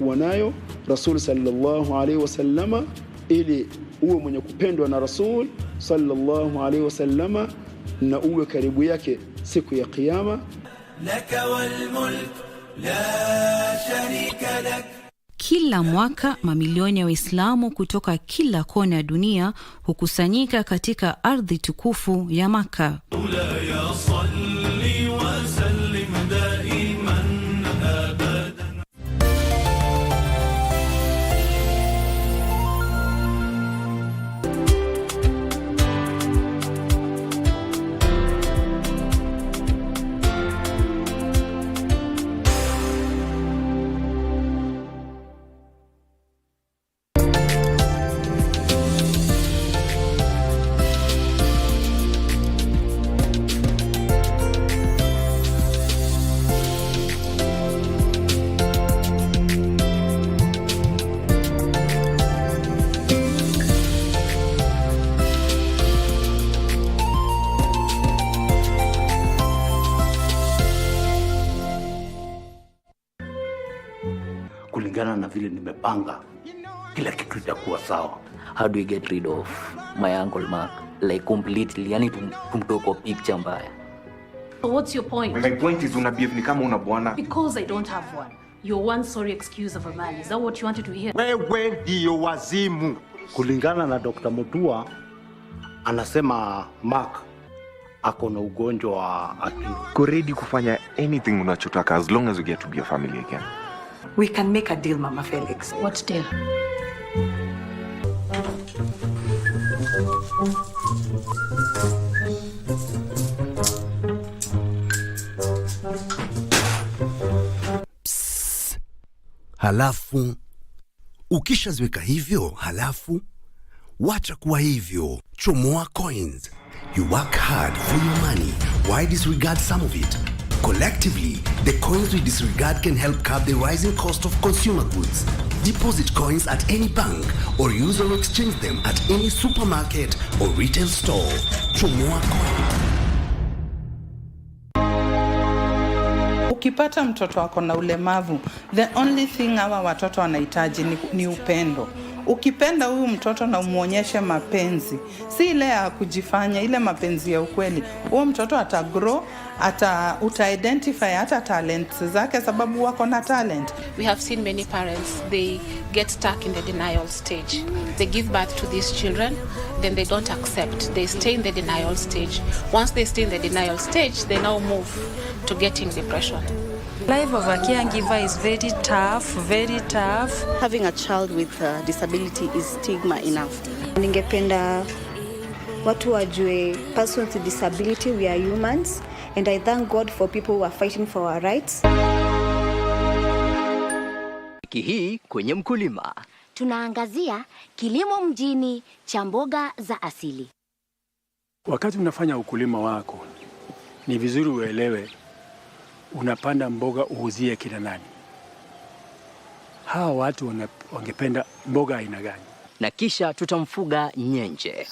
wanayo Rasul sallallahu alaihi wasallama, ili uwe mwenye kupendwa na Rasul sallallahu alaihi wasallama na uwe karibu yake siku ya kiyama. Laka wal mulk la sharika lak. Kila mwaka mamilioni ya Waislamu kutoka kila kona ya dunia hukusanyika katika ardhi tukufu ya Maka. Kulingana na vile nimepanga, kila kitu itakuwa sawa. How do we get rid of my uncle Mark? Like completely, yani tumtoko picture mbaya. So what's your point? My point is unabehave ni kama una bwana. Because I don't have one. Your one sorry excuse of a man. Is that what you wanted to hear? Wewe ndio wazimu. Kulingana na Dr. Mutua, anasema Mark ako na ugonjwa wa akili. Uko ready kufanya anything unachotaka as long as we get to be a family again. We can make a deal, Mama Felix. What deal? Psst. Halafu ukishaziweka hivyo, halafu wacha kuwa hivyo. Chomoa coins. You work hard for your money. Why disregard some of it? Collectively, the coins we disregard can help curb the rising cost of consumer goods. Deposit coins at any bank or use or exchange them at any supermarket or retail store. Chomoa coin. Ukipata mtoto wako na ulemavu, the only thing hawa watoto wanahitaji ni upendo. Ukipenda huyu mtoto na umuonyeshe mapenzi, si ile ya kujifanya, ile mapenzi ya ukweli, huyo mtoto atagrow, uta-identify hata talents zake, sababu wako na talent. We have seen many parents, they get stuck in the denial stage. They give birth to these children, then they don't accept. They stay in the denial stage. Once they stay in the denial stage, they now move to getting depression. Life of a caregiver is very tough, very tough. Having a child with a disability is stigma enough. Ningependa watu wajue persons with disability, we are humans, and I thank God for people who are fighting for our rights. Wiki hii kwenye Mkulima tunaangazia kilimo mjini cha mboga za asili. Wakati unafanya ukulima wako, ni vizuri uelewe unapanda mboga uuzie kina nani. Hawa watu wangependa mboga aina gani? Na kisha tutamfuga nyenje.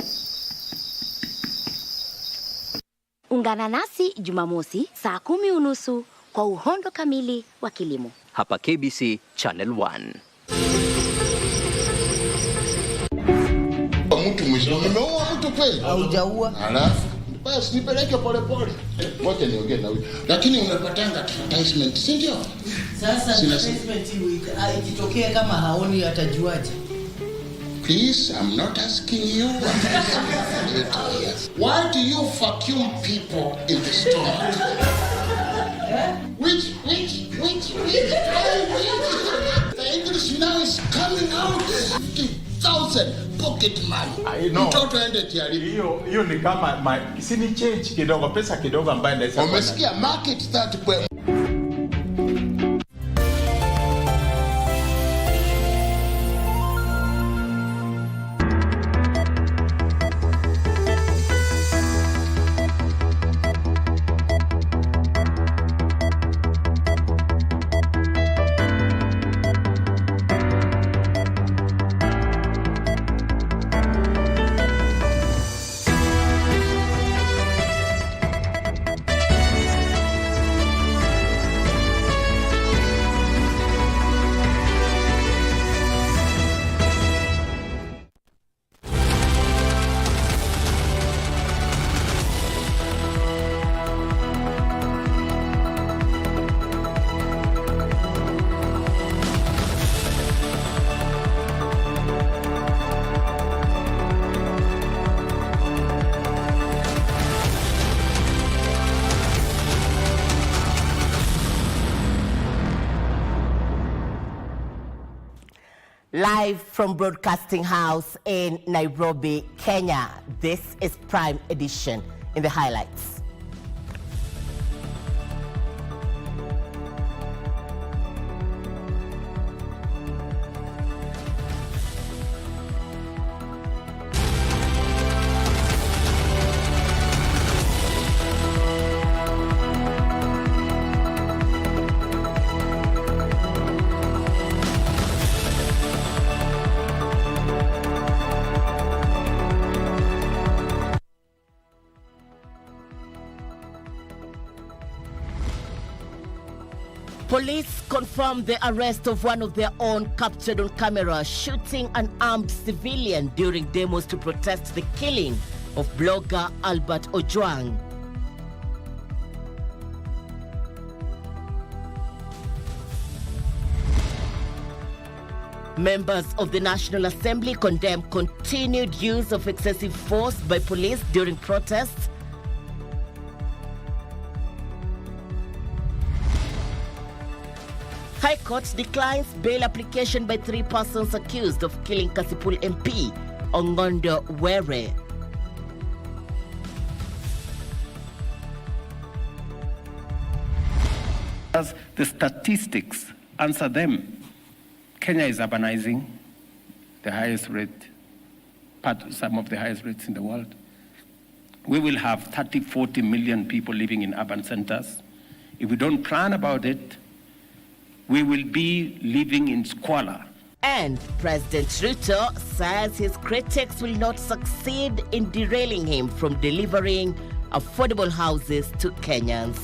Ungana nasi Jumamosi saa 10:30 kwa uhondo kamili wa kilimo. Hapa KBC Channel 1. Mtu mwisho umeua mtu kweli? Haujaua. Alafu basi nipeleke pole pole. Wote niongee na huyu. Lakini unapatanga advertisement, si ndio? Sasa advertisement ikitokea kama haoni atajuaje? Please, I'm not asking you. Why do you vacuum people in the stomach? Which? The English now is coming out. 50,000 pocket money. Mtoto ende tiaribu. Hiyo ni kama sini change kidogo, pesa kidogo ambayo naweza. Umesikia market that kwa Live from Broadcasting House in Nairobi, Kenya, this is Prime Edition. In the highlights. Police confirmed the arrest of one of their own captured on camera shooting an armed civilian during demos to protest the killing of blogger Albert Ojwang. Members of the National Assembly condemn continued use of excessive force by police during protests. High Court declines bail application by 3 persons accused of killing Kasipul MP, Ongondo Were. As the statistics answer them, Kenya is urbanizing, the highest rate, some of the highest rates in the world. We will have 30-40 million people living in urban centers. If we don't plan about it, we will be living in squalor. And President Ruto says his critics will not succeed in derailing him from delivering affordable houses to Kenyans.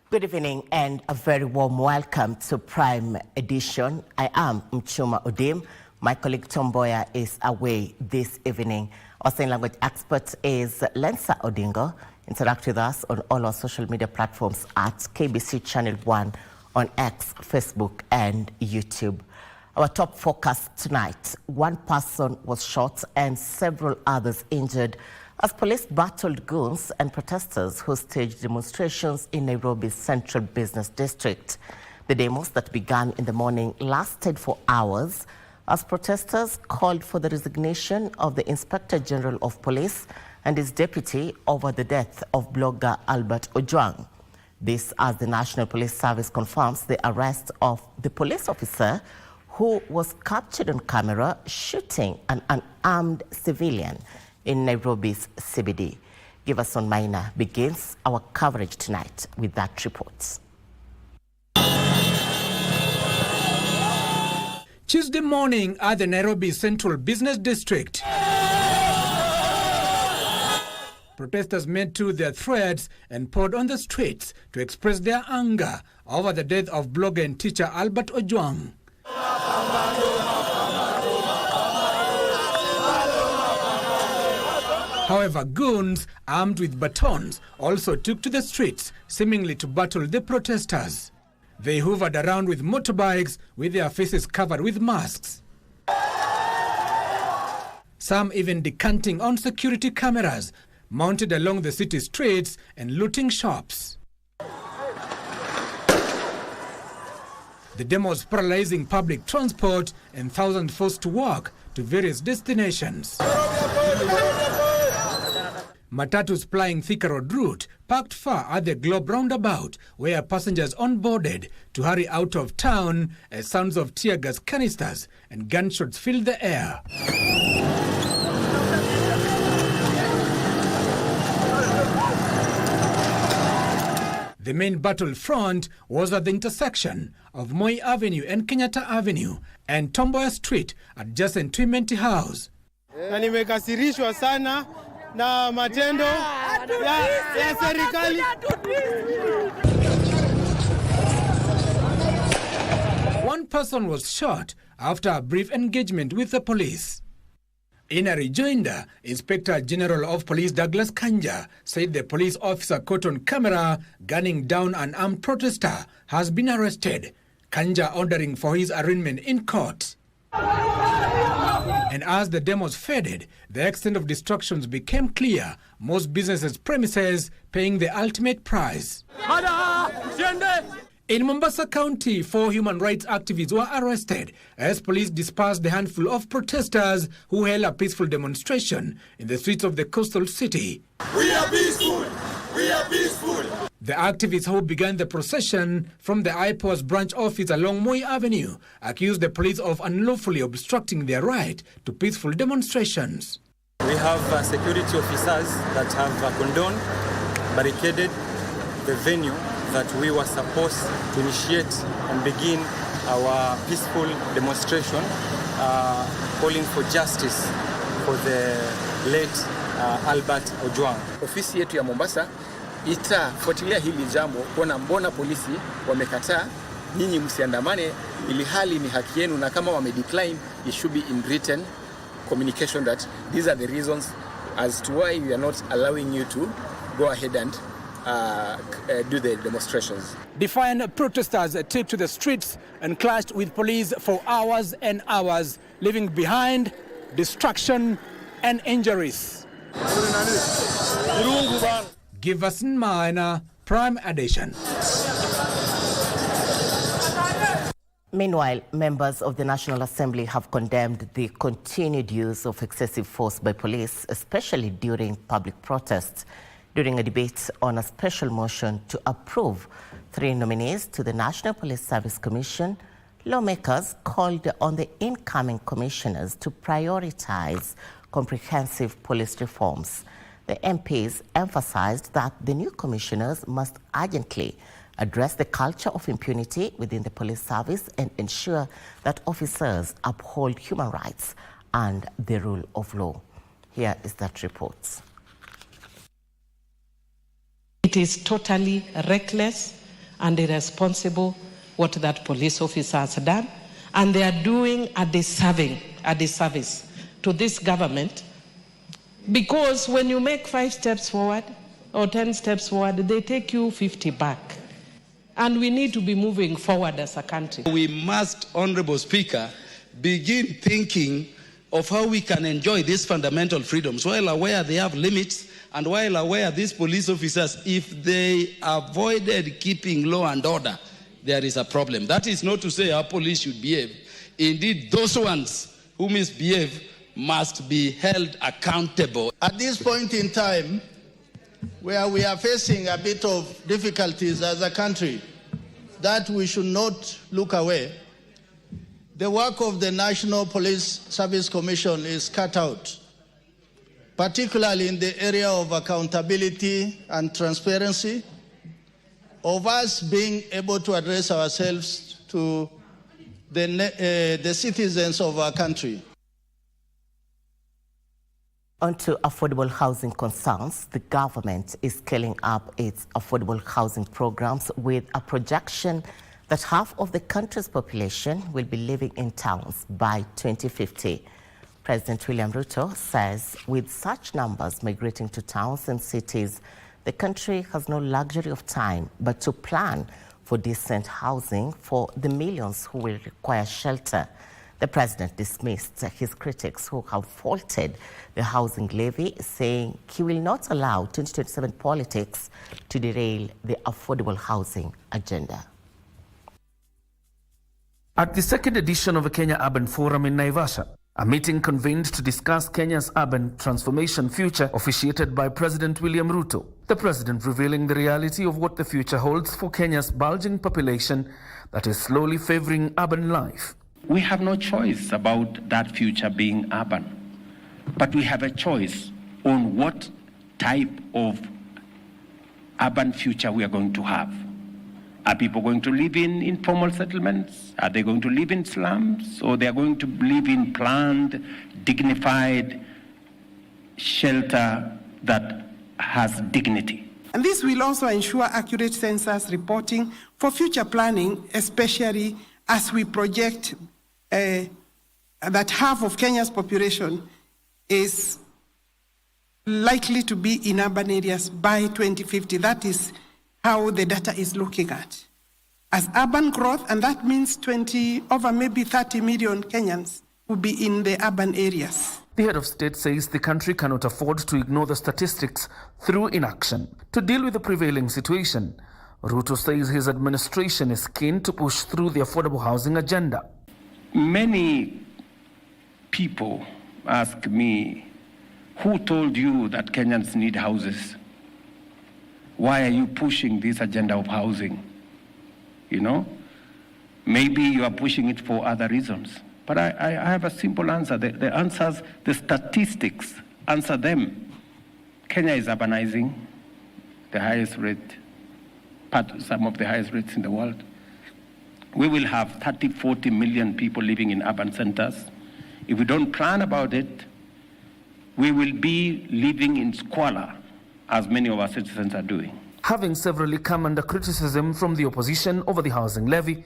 Good evening and a very warm welcome to Prime Edition. I am Muchuma Odim. My colleague Tomboya is away this evening. Our sign language expert is Lensa Odingo. Interact with us on all our social media platforms at KBC Channel 1 on X, Facebook and YouTube. Our top focus tonight, 1 person was shot and several others injured as police battled goons and protesters who staged demonstrations in Nairobi's Central Business District. The demos that began in the morning lasted for hours as protesters called for the resignation of the Inspector General of Police and his deputy over the death of blogger Albert Ojwang. This as the National Police Service confirms the arrest of the police officer who was captured on camera shooting an unarmed civilian in Nairobi's CBD. Give us on Maina begins our coverage tonight with that report. Tuesday morning at the Nairobi Central Business District, protesters made to their threads and poured on the streets to express their anger over the death of blogger and teacher Albert Ojwang. However, goons armed with batons also took to the streets, seemingly to battle the protesters. They hovered around with motorbikes with their faces covered with masks. Some even decanting on security cameras mounted along the city streets and looting shops. The demos paralyzing public transport and thousands forced to walk to various destinations. Matatus plying Thika Road route parked far at the Globe roundabout, where passengers onboarded to hurry out of town as sounds of tear gas canisters and gunshots filled the air. The main battlefront was at the intersection of Moi Avenue and Kenyatta Avenue and Tomboya Street adjacent to Imenti House. Na nimekasirishwa sana na matendo ya serikali. One person was shot after a brief engagement with the police. In a rejoinder, Inspector General of Police Douglas Kanja said the police officer caught on camera gunning down an armed protester has been arrested. Kanja ordering for his arraignment in court. And as the demos faded, the extent of destructions became clear, most businesses' premises paying the ultimate price. In Mombasa County, 4 human rights activists were arrested as police dispersed the handful of protesters who held a peaceful demonstration in the streets of the coastal city. We are peaceful! We are peaceful! The activists who began the procession from the IPOA's branch office along Moi Avenue accused the police of unlawfully obstructing their right to peaceful demonstrations. We have security officers that have condoned, barricaded the venue that we were supposed to initiate and begin our peaceful demonstration calling for justice for the late Albert Ojwang. Ofisi yetu ya Mombasa itafuatilia hili jambo kuona mbona polisi wamekataa nyinyi msiandamane ili hali ni haki yenu, na kama wamedecline it should be in written communication that these are the reasons as to why we are not allowing you to go ahead and do the demonstrations. Defiant protesters took to the streets and clashed with police for hours and hours, leaving behind destruction and injuries. Giverson Minor, Prime Edition. Meanwhile, members of the National Assembly have condemned the continued use of excessive force by police, especially during public protests. During a debate on a special motion to approve 3 nominees to the National Police Service Commission, lawmakers called on the incoming commissioners to prioritize comprehensive police reforms. The MPs emphasized that the new commissioners must urgently address the culture of impunity within the police service and ensure that officers uphold human rights and the rule of law. Here is that report. It is totally reckless and irresponsible what that police officer has done, and they are doing a disservice to this government, because when you make 5 steps forward or 10 steps forward, they take you 50 back. And we need to be moving forward as a country. We must, Honorable Speaker, begin thinking of how we can enjoy these fundamental freedoms, while aware they have limits, and while aware these police officers, if they avoided keeping law and order, there is a problem. That is not to say our police should behave. Indeed, those ones who misbehave must be held accountable. At this point in time, where we are facing a bit of difficulties as a country, that we should not look away. The work of the National Police Service Commission is cut out, particularly in the area of accountability and transparency, of us being able to address ourselves to the citizens of our country. On to affordable housing concerns, the government is scaling up its affordable housing programs with a projection that half of the country's population will be living in towns by 2050. President William Ruto says with such numbers migrating to towns and cities, the country has no luxury of time but to plan for decent housing for the millions who will require shelter. The president dismissed his critics who have faulted the housing levy, saying he will not allow 2027 politics to derail the affordable housing agenda. At the second edition of the Kenya Urban Forum in Naivasha, a meeting convened to discuss Kenya's urban transformation future, officiated by President William Ruto. The president revealing the reality of what the future holds for Kenya's bulging population that is slowly favoring urban life. We have no choice about that future being urban, but we have a choice on what type of urban future we are going to have. Are people going to live in informal settlements? Are they going to live in slums? Or they are going to live in planned, dignified shelter that has dignity? And this will also ensure accurate census reporting for future planning, especially as we project that half of Kenya's population is likely to be in urban areas by 2050. That is how the data is looking at. As urban growth, and that means over maybe 30 million Kenyans will be in the urban areas. The head of state says the country cannot afford to ignore the statistics through inaction. To deal with the prevailing situation, Ruto says his administration is keen to push through the affordable housing agenda. Many people ask me, who told you that Kenyans need houses? Why are you pushing this agenda of housing? You know, maybe you are pushing it for other reasons. But I have a simple answer. The answers, the statistics answer them. Kenya is urbanizing, the highest rate, some of the highest rates in the world. We will have 40 million people living in urban centers. If we don't plan about it, we will be living in squalor, as many of our citizens are doing. Having severally come under criticism from the opposition over the housing levy,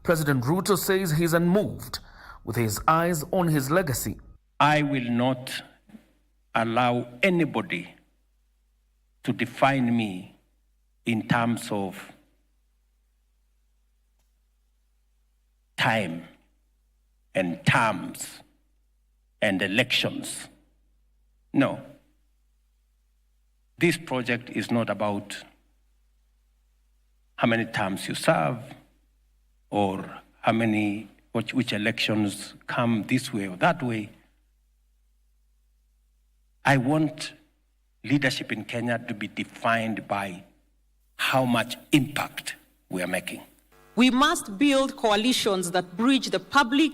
President Ruto says he's unmoved, with his eyes on his legacy. I will not allow anybody to define me in terms of time and terms and elections. No. This project is not about how many terms you serve or which elections come this way or that way. I want leadership in Kenya to be defined by how much impact we are making. We must build coalitions that bridge the public,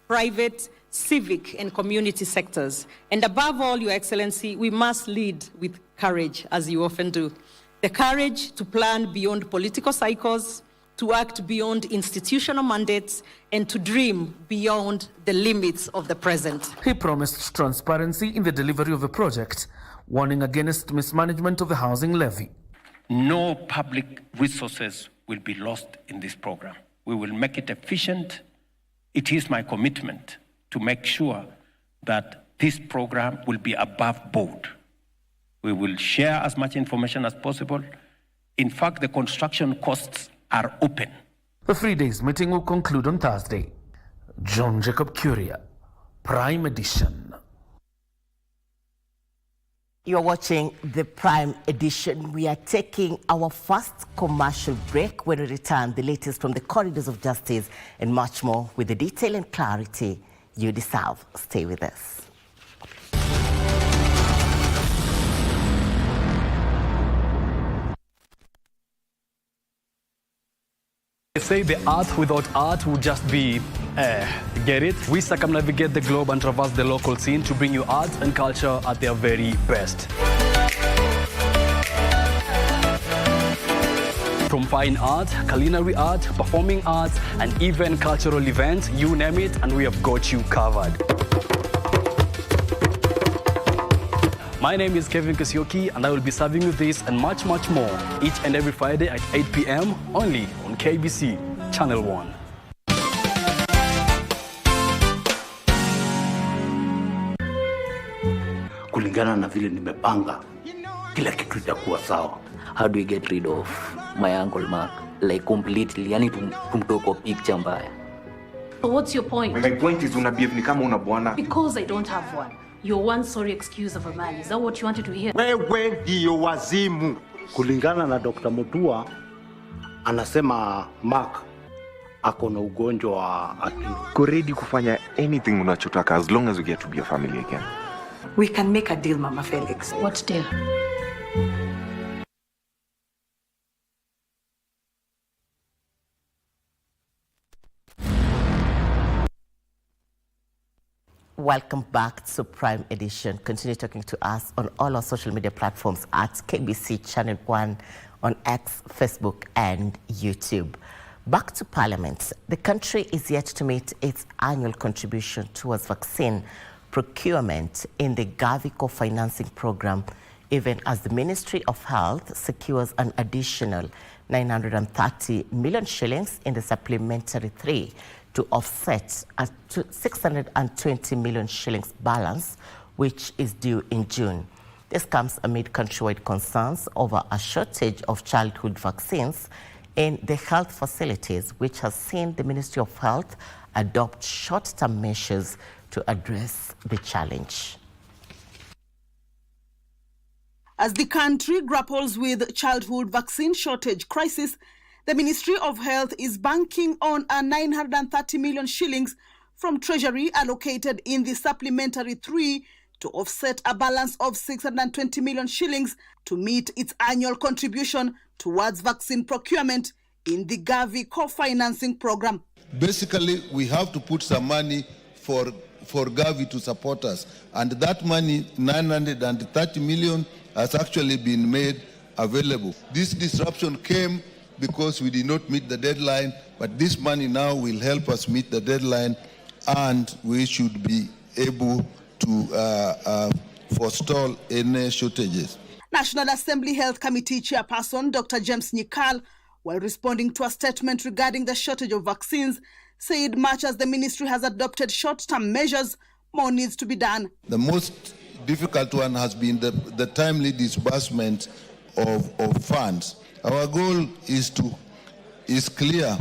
private, civic, and community sectors. And above all, Your Excellency, we must lead with courage, as you often do. The courage to plan beyond political cycles, to act beyond institutional mandates, and to dream beyond the limits of the present. He promised transparency in the delivery of the project, warning against mismanagement of the housing levy. No public resources will be lost in this program. We will make it efficient. It is my commitment to make sure that this program will be above board. We will share as much information as possible. In fact, the construction costs are open. The 3 days meeting will conclude on Thursday. John Jacob Curia, Prime Edition. You're watching the Prime Edition. We are taking our first commercial break. When we return, the latest from the corridors of justice and much more with the detail and clarity you deserve. Stay with us. They say the earth without art would just be, get it? We circumnavigate the globe and traverse the local scene to bring you art and culture at their very best. From fine art, culinary art, performing arts, and even cultural events, you name it, and we have got you covered. My name is Kevin Kasioki, and I will be serving you this and much, much more each and every Friday at 8 p.m. only on KBC Channel 1. Kulingana na vile nimepanga, kila kitu itakuwa sawa. How do we get rid of my uncle Mark? Like completely, yani tumtoe kwa picture mbaya. But what's your point? My point is unabehave ni kama una bwana. Because I don't have one. Your one sorry excuse of a man. Is that what you wanted to hear? Wewe ndio wazimu. Kulingana na Dr. Mutua, anasema Mark ako na ugonjwa wa akili. Uko ready kufanya anything unachotaka as long as we get to be a family again. We can make a deal, Mama Felix. What deal? Welcome back to Prime Edition. Continue talking to us on all our social media platforms at KBC Channel 1 on X, Facebook, and YouTube. Back to Parliament. The country is yet to meet its annual contribution towards vaccine procurement in the Gavi co-financing program, even as the Ministry of Health secures an additional 930 million shillings in the supplementary 3 to offset a 620 million shillings balance which is due in June. This comes amid countrywide concerns over a shortage of childhood vaccines in the health facilities, which has seen the Ministry of Health adopt short-term measures to address the challenge. As the country grapples with childhood vaccine shortage crisis, the Ministry of Health is banking on a 930 million shillings from Treasury allocated in the Supplementary 3 to offset a balance of 620 million shillings to meet its annual contribution towards vaccine procurement in the Gavi co-financing program. Basically, we have to put some money for Gavi to support us, and that money, 930 million, has actually been made available. This disruption came because we did not meet the deadline, but this money now will help us meet the deadline, and we should be able to forestall any shortages. National Assembly Health Committee Chairperson Dr. James Nyikal, while responding to a statement regarding the shortage of vaccines, said much as the ministry has adopted short-term measures, more needs to be done. The most difficult one has been the timely disbursement of funds. Our goal is clear.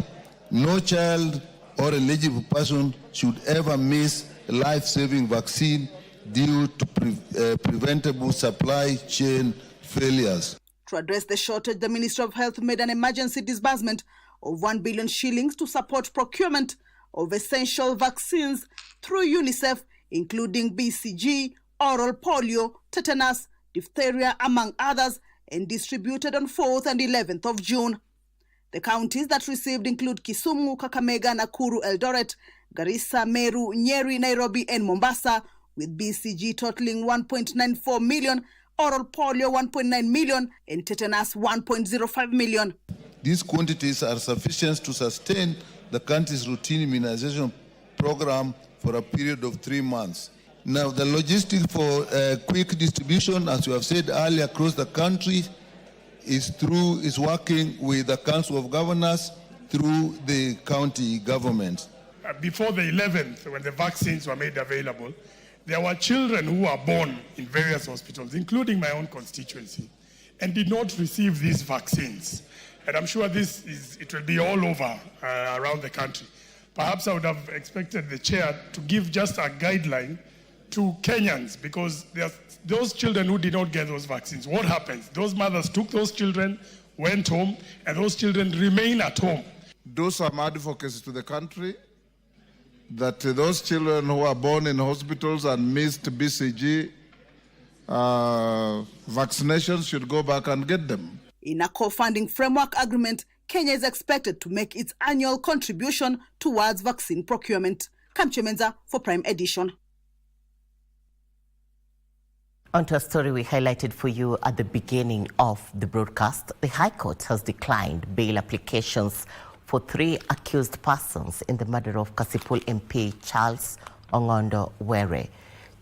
No child or eligible person should ever miss a life-saving vaccine due to preventable supply chain failures. To address the shortage, the Ministry of Health made an emergency disbursement of 1 billion shillings to support procurement of essential vaccines through UNICEF, including BCG, oral polio, tetanus, diphtheria, among others, and distributed on 4th and 11th of June. The counties that received include Kisumu, Kakamega, Nakuru, Eldoret, Garissa, Meru, Nyeri, Nairobi, and Mombasa, with BCG totaling 1.94 million, oral polio 1.9 million, and tetanus 1.05 million. These quantities are sufficient to sustain the country's routine immunization program for a period of 3 months. Now, the logistics for quick distribution, as you have said earlier, across the country is working with the Council of Governors through the county government. Before the 11th, when the vaccines were made available, there were children who were born in various hospitals, including my own constituency, and did not receive these vaccines. And I'm sure it will be all over around the country. Perhaps I would have expected the chair to give just a guideline to Kenyans, because those children who did not get those vaccines, what happens? Those mothers took those children, went home, and those children remain at home. Do some advocacy to the country that those children who are born in hospitals and missed BCG vaccinations should go back and get them. In a co-funding framework agreement, Kenya is expected to make its annual contribution towards vaccine procurement. Kamche Menza for Prime Edition. Onto a story we highlighted for you at the beginning of the broadcast. The High Court has declined bail applications for 3 accused persons in the murder of Kasipul MP Charles Ongondo Were.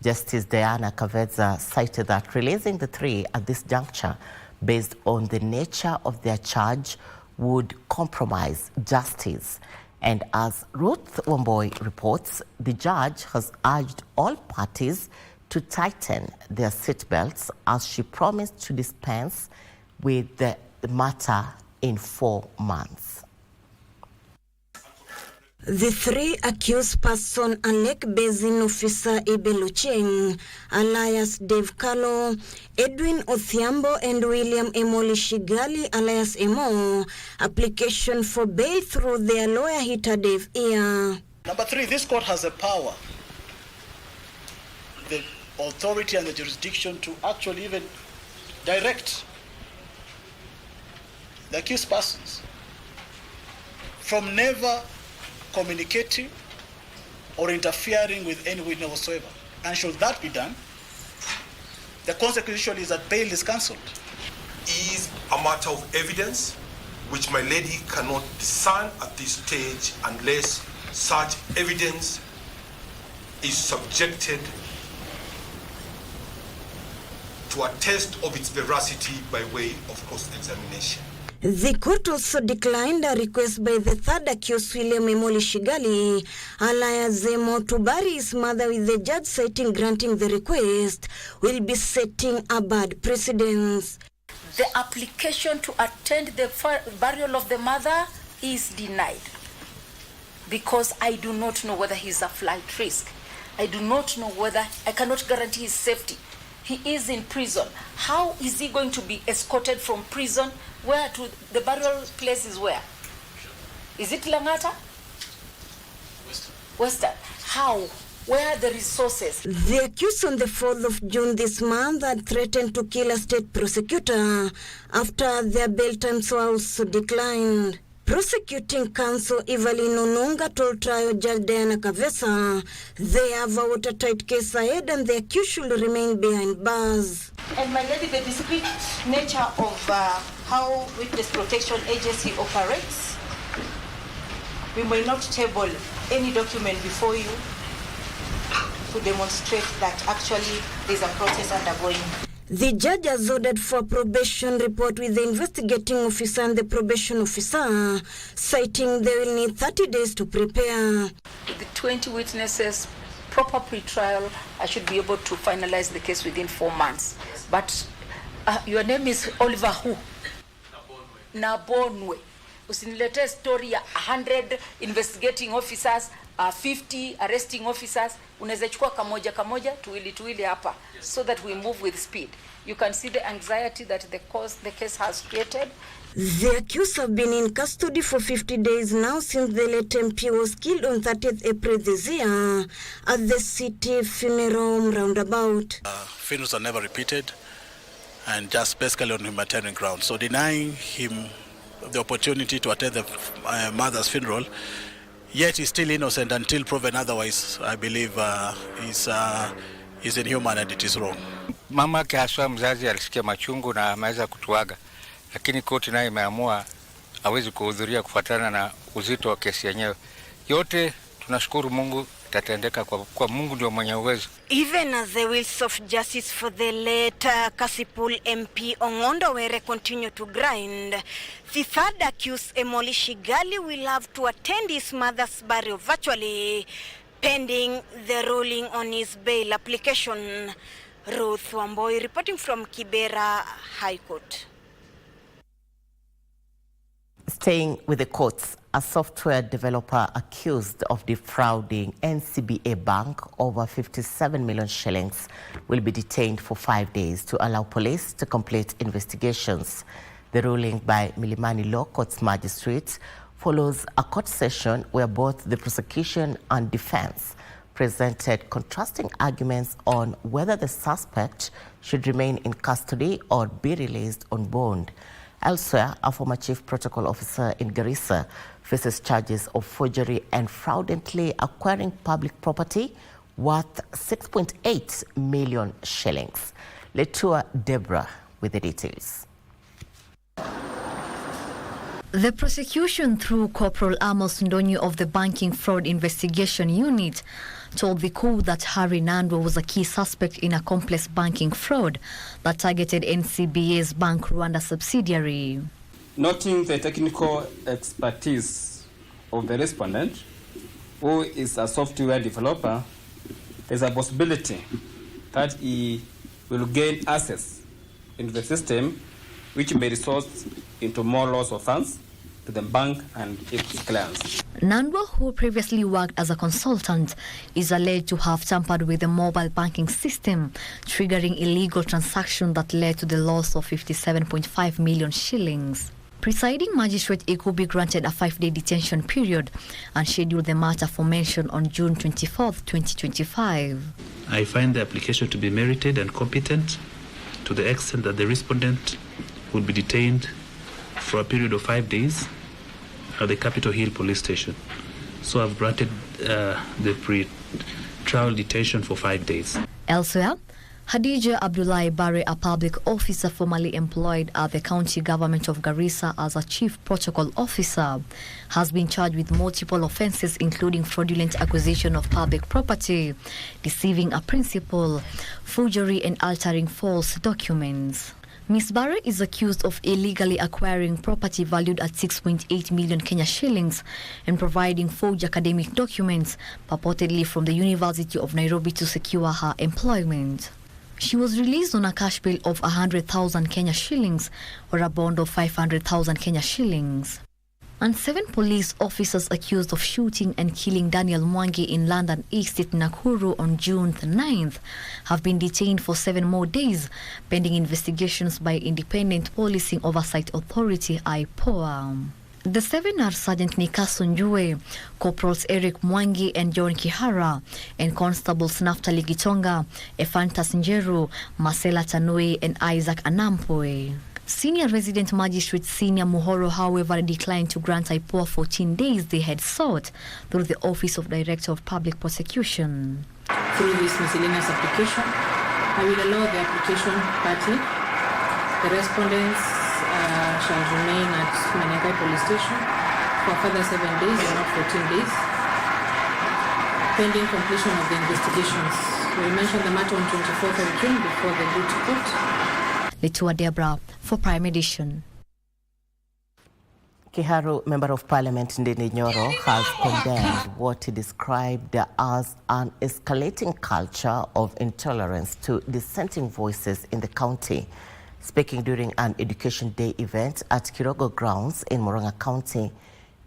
Justice Diana Kavedza cited that releasing the 3 at this juncture, based on the nature of their charge, would compromise justice. And as Ruth Wamboi reports, the judge has urged all parties to tighten their seatbelts as she promised to dispense with the matter in 4 months. The 3 accused persons are Lake Basin Officer Ibelucheng, alias Dave Kalo, Edwin Othiambo, and William Emoli Shigali, alias Emo. Application for bail through their lawyer Hita Dave Ia. Number 3, this court has the power, the authority and the jurisdiction to actually even direct the accused persons from never communicating or interfering with any witness whatsoever. And should that be done, the consequence is that bail is cancelled. Is a matter of evidence which my lady cannot discern at this stage unless such evidence is subjected to a test of its veracity by way of cross-examination. The court also declined a request by the third accused, William Emoli Shigali, alias Zemo, to bury his mother, with the judge citing granting the request will be setting a bad precedence. The application to attend the burial of the mother is denied because I do not know whether he's a flight risk. I do not know whether, I cannot guarantee his safety. He is in prison. How is he going to be escorted from prison? Where to the burial place is where? Is it Langata? Western. How? Where are the resources? The accused on the 4th of June this month had threatened to kill a state prosecutor after their bail terms were also declined. Prosecuting counsel Evelyn Onunga told trial judge Diana Kavesa they have a watertight case ahead and the accused should remain behind bars. And my lady, the discreet nature of how Witness Protection Agency operates, we may not table any document before you to demonstrate that actually there's a process undergoing. The judge has ordered for a probation report with the investigating officer and the probation officer, citing they will need 30 days to prepare. The 20 witnesses, proper pre-trial, I should be able to finalize the case within 4 months. But your name is Oliver who? Nabonwe. Usinilete story ya 100 investigating officers, 50 arresting officers. Unaweza chukua kamoja tuwili hapa, so that we move with speed. You can see the anxiety that the case has created. The accused have been in custody for 50 days now since the late MP was killed on 30th April this year at the city funeral roundabout. Funerals are never repeated and just basically on humanitarian grounds. So denying him the opportunity to attend the mother's funeral, yet he's still innocent until proven otherwise, I believe is inhuman and it is wrong. Mama yake haswa mzazi alisikia machungu na ameweza kutuaga, lakini koti nayo imeamua hawezi kuhudhuria kufuatana na uzito wa kesi yenyewe. Yote tunashukuru Mungu itatendeka kwa Mungu ndio mwenye uwezo. Even as the wheels of justice for the late Kasipul MP Ongondowere continue to grind, the third accused Emoli Shigali will have to attend his mother's burial virtually, pending the ruling on his bail application. Ruth Wamboi reporting from Kibera High Court. Staying with the courts, a software developer accused of defrauding NCBA Bank over 57 million shillings will be detained for 5 days to allow police to complete investigations. The ruling by Milimani Law Court's magistrates follows a court session where both the prosecution and defense presented contrasting arguments on whether the suspect should remain in custody or be released on bond. Elsewhere, a former chief protocol officer in Garissa faces charges of forgery and fraudulently acquiring public property worth 6.8 million shillings. Letua Deborah with the details. The prosecution, through Corporal Amos Ndonyi of the Banking Fraud Investigation Unit, told the court that Harry Nandwa was a key suspect in a complex banking fraud that targeted NCBA's Bank Rwanda subsidiary. Noting the technical expertise of the respondent, who is a software developer, there's a possibility that he will gain access into the system, which may result into more loss of funds to the bank and its clients. Nandwa, who previously worked as a consultant, is alleged to have tampered with the mobile banking system, triggering illegal transactions that led to the loss of 57.5 million shillings. Presiding Magistrate Ikubi granted a 5-day detention period and scheduled the matter for mention on June 24th, 2025. I find the application to be merited and competent to the extent that the respondent will be detained for a period of 5 days at the Capitol Hill Police Station. So I've granted the pre-trial detention for 5 days. Elsewhere, Hadija Abdullahi Bare, a public officer formerly employed at the county government of Garissa as a chief protocol officer, has been charged with multiple offences including fraudulent acquisition of public property, deceiving a principal, forgery and altering false documents. Ms. Barre is accused of illegally acquiring property valued at 6.8 million Kenya shillings and providing forged academic documents purportedly from the University of Nairobi to secure her employment. She was released on a cash bail of 100,000 Kenya shillings or a bond of 500,000 Kenya shillings. And 7 police officers accused of shooting and killing Daniel Mwangi in London Estate, Nakuru on June 9th have been detained for 7 more days, pending investigations by Independent Policing Oversight Authority, IPOA. The 7 are Sergeant Nikaso Njue, Corporals Eric Mwangi and John Kihara, and Constables Naftali Gitonga, Ephantas Njeru, Marcela Tanui, and Isaac Anampoe. Senior Resident Magistrate Senior Muhoro, however, declined to grant IPOA 14 days they had sought through the Office of Director of Public Prosecution. Through this miscellaneous application, I will allow the application party, the respondents shall remain at Manengai Police Station for further 7 days or not 14 days, pending completion of the investigations. We will mention the matter on 24th of June before the duty court. Letua Debra for Prime Edition. Kiharu, Member of Parliament Ndindi Nyoro, has condemned what he described as an escalating culture of intolerance to dissenting voices in the county. Speaking during an Education Day event at Kirogo Grounds in Murang'a County,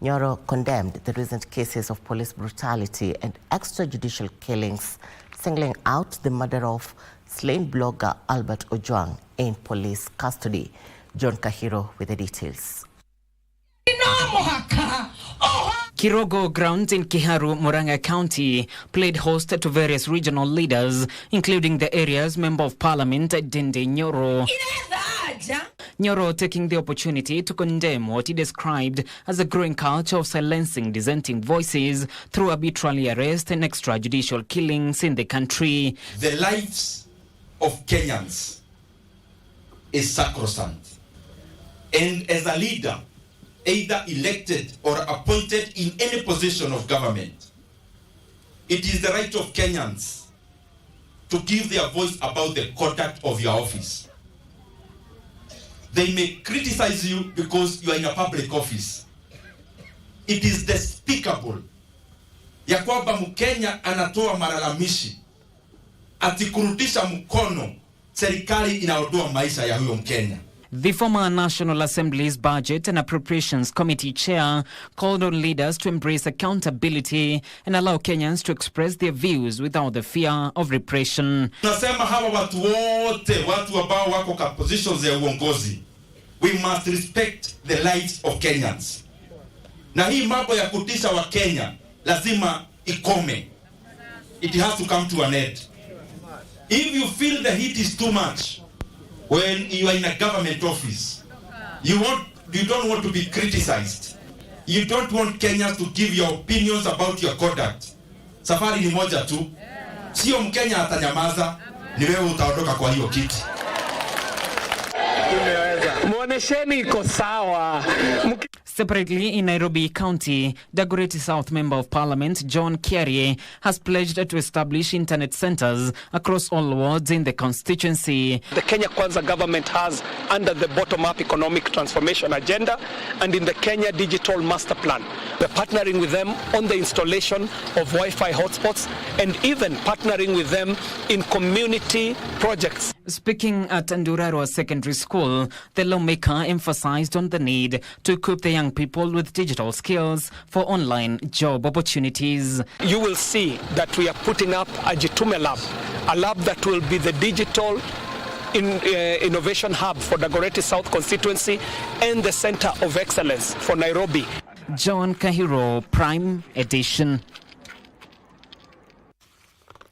Nyoro condemned the recent cases of police brutality and extrajudicial killings, singling out the murder of slain blogger Albert Ojwang in police custody. John Kahiro with the details. Kirogo Grounds in Kiharu, Murang'a County played host to various regional leaders, including the area's Member of Parliament, Ndindi Nyoro. Nyoro taking the opportunity to condemn what he described as a growing culture of silencing dissenting voices through arbitrary arrest and extrajudicial killings in the country. The lives of Kenyans is sacrosanct. And as a leader, either elected or appointed in any position of government, it is the right of Kenyans to give their voice about the conduct of your office. They may criticize you because you are in a public office. It is despicable ya kwamba Mkenya anatoa malalamishi ati kurudisha mkono serikali inaondoa maisha ya huyo Mkenya. The former National Assembly's Budget and Appropriations Committee chair called on leaders to embrace accountability and allow Kenyans to express their views without the fear of repression. Tunasema hawa watu wote, watu ambao wako kwa positions ya uongozi, we must respect the lives of Kenyans. Na hii mambo ya kutisha wa Kenya lazima ikome. It has to come to an end. If you feel the heat is too much when you are in a government office, you don't want to be criticized. You don't want Kenyans to give your opinions about your conduct. Safari ni moja tu. Sio Mkenya atanyamaza, ni wewe utaondoka kwa hiyo kiti. Muonesheni iko sawa. Separately, in Nairobi County, Dagoretti South Member of Parliament John Kiarie has pledged to establish internet centers across all wards in the constituency. The Kenya Kwanza government has under the bottom-up economic transformation agenda and in the Kenya Digital Master Plan. We're partnering with them on the installation of Wi-Fi hotspots and even partnering with them in community projects. Speaking at Ndurarwa Secondary School, the lawmaker emphasized on the need to equip the young people with digital skills for online job opportunities. You will see that we are putting up a Jitume lab, a lab that will be the digital innovation hub for Dagoretti South constituency and the center of excellence for Nairobi. John Kahiro, Prime Edition.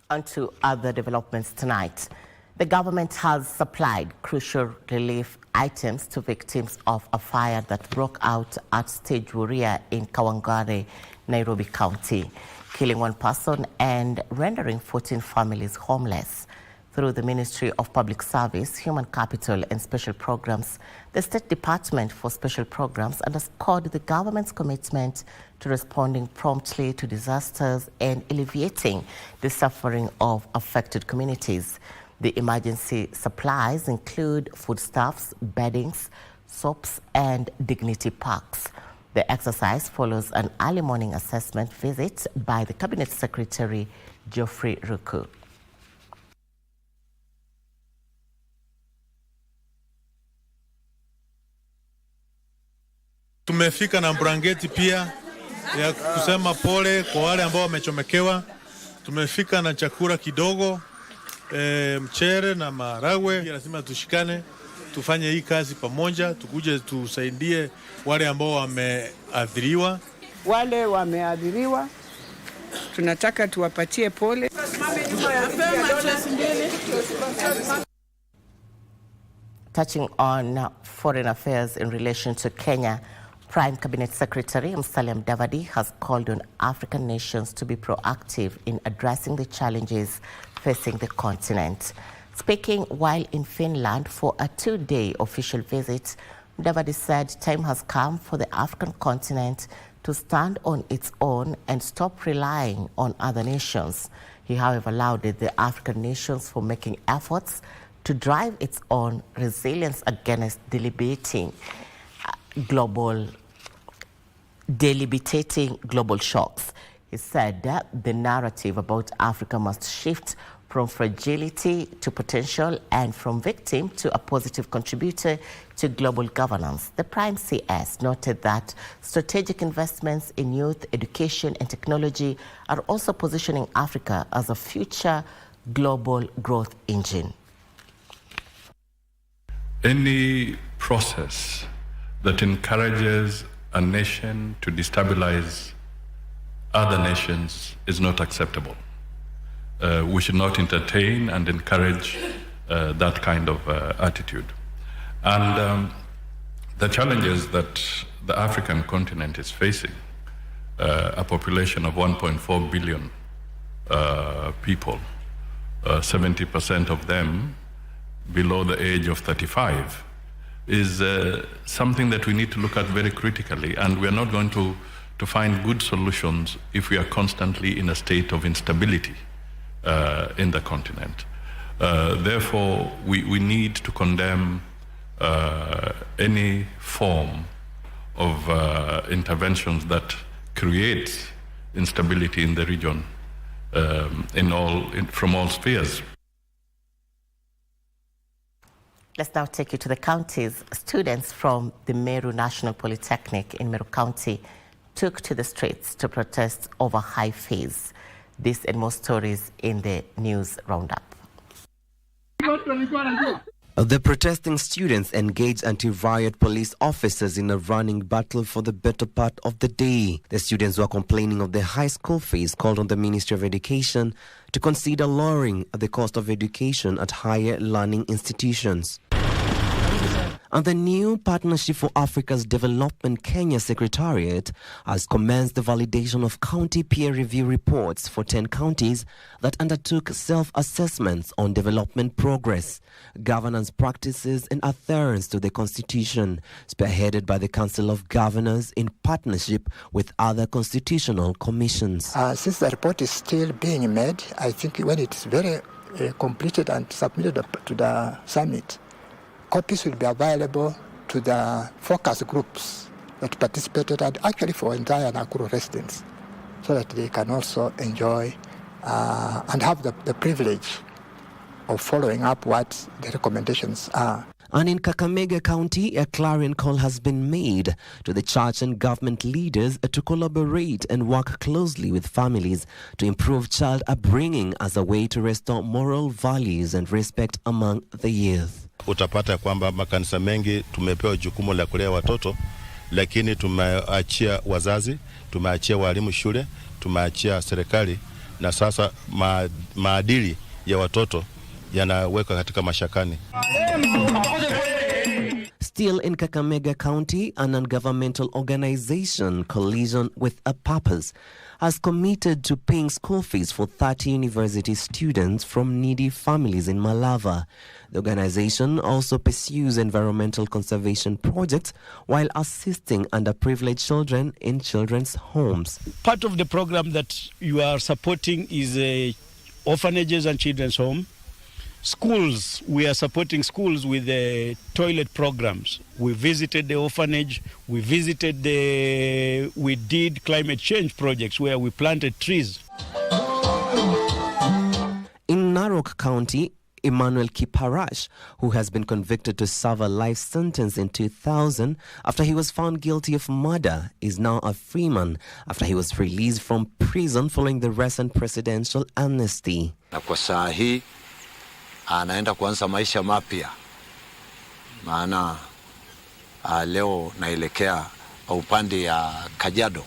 On to other developments tonight. The government has supplied crucial relief items to victims of a fire that broke out at Stage Wuria in Kawangware, Nairobi County, killing 1 person and rendering 14 families homeless. Through the Ministry of Public Service, Human Capital and Special Programs, the State Department for Special Programs underscored the government's commitment to responding promptly to disasters and alleviating the suffering of affected communities. The emergency supplies include foodstuffs, beddings, soaps, and dignity packs. The exercise follows an early morning assessment visit by the Cabinet Secretary, Geoffrey Ruku. Tumefika na blanketi pia ya kusema pole kwa wale ambao wamechomekewa. Tumefika na chakula kidogo, mchere na maharagwe. Lazima tushikane, tufanye hii kazi pamoja, tukuje tusaidie wale ambao wameadhiriwa. Wale wameadhiriwa tunataka tuwapatie pole. Touching on foreign affairs in relation to Kenya, Prime Cabinet Secretary Musalia Mudavadi has called on African nations to be proactive in addressing the challenges facing the continent. Speaking while in Finland for a 2-day official visit, Mudavadi said time has come for the African continent to stand on its own and stop relying on other nations. He, however, lauded the African nations for making efforts to drive its own resilience against debilitating global shocks. He said that the narrative about Africa must shift from fragility to potential and from victim to a positive contributor to global governance. The Prime CS noted that strategic investments in youth, education and technology are also positioning Africa as a future global growth engine. Any process that encourages a nation to destabilize other nations is not acceptable. We should not entertain and encourage that kind of attitude. And the challenges that the African continent is facing, a population of 1.4 billion people, 70% of them below the age of 35, is something that we need to look at very critically, and we are not going to find good solutions if we are constantly in a state of instability in the continent. Therefore, we need to condemn any form of interventions that create instability in the region from all spheres. Let's now take you to the counties. Students from the Meru National Polytechnic in Meru County took to the streets to protest over high fees. This and more stories in the news roundup. The protesting students engaged anti-riot police officers in a running battle for the better part of the day. The students were complaining of the high school fees, called on the Ministry of Education to consider lowering the cost of education at higher learning institutions. And the new Partnership for Africa's Development Kenya Secretariat has commenced the validation of county peer review reports for 10 counties that undertook self-assessments on development progress, governance practices and adherence to the Constitution, spearheaded by the Council of Governors in partnership with other constitutional commissions. Since the report is still being made, I think when it's very completed and submitted to the summit, copies will be available to the focus groups that participated and actually for entire Nakuru residents, so that they can also enjoy and have the privilege of following up what the recommendations are. And in Kakamega County, a clarion call has been made to the church and government leaders to collaborate and work closely with families to improve child upbringing as a way to restore moral values and respect among the youth. Utapata kwamba makanisa mengi tumepewa jukumu la kulea watoto, lakini tumeachia wazazi, tumeachia walimu shule, tumeachia serikali, na sasa maadili ya watoto yanaweka katika mashakani. Still in Kakamega County, a non-governmental organization, Collision with a Purpose, has committed to paying school fees for 30 university students from needy families in Malava. The organization also pursues environmental conservation projects while assisting underprivileged children in children's homes. Part of the program that you are supporting is orphanages and children's home. Schools, we are supporting schools with the toilet programs. We visited the orphanage, we did climate change projects where we planted trees. In Narok County, Emmanuel Kiparash, who has been convicted to serve a life sentence in 2000 after he was found guilty of murder, is now a free man after he was released from prison following the recent presidential amnesty. Na kwa saa hii anaenda kuanza maisha mapya, maana leo naelekea upande ya Kajiado.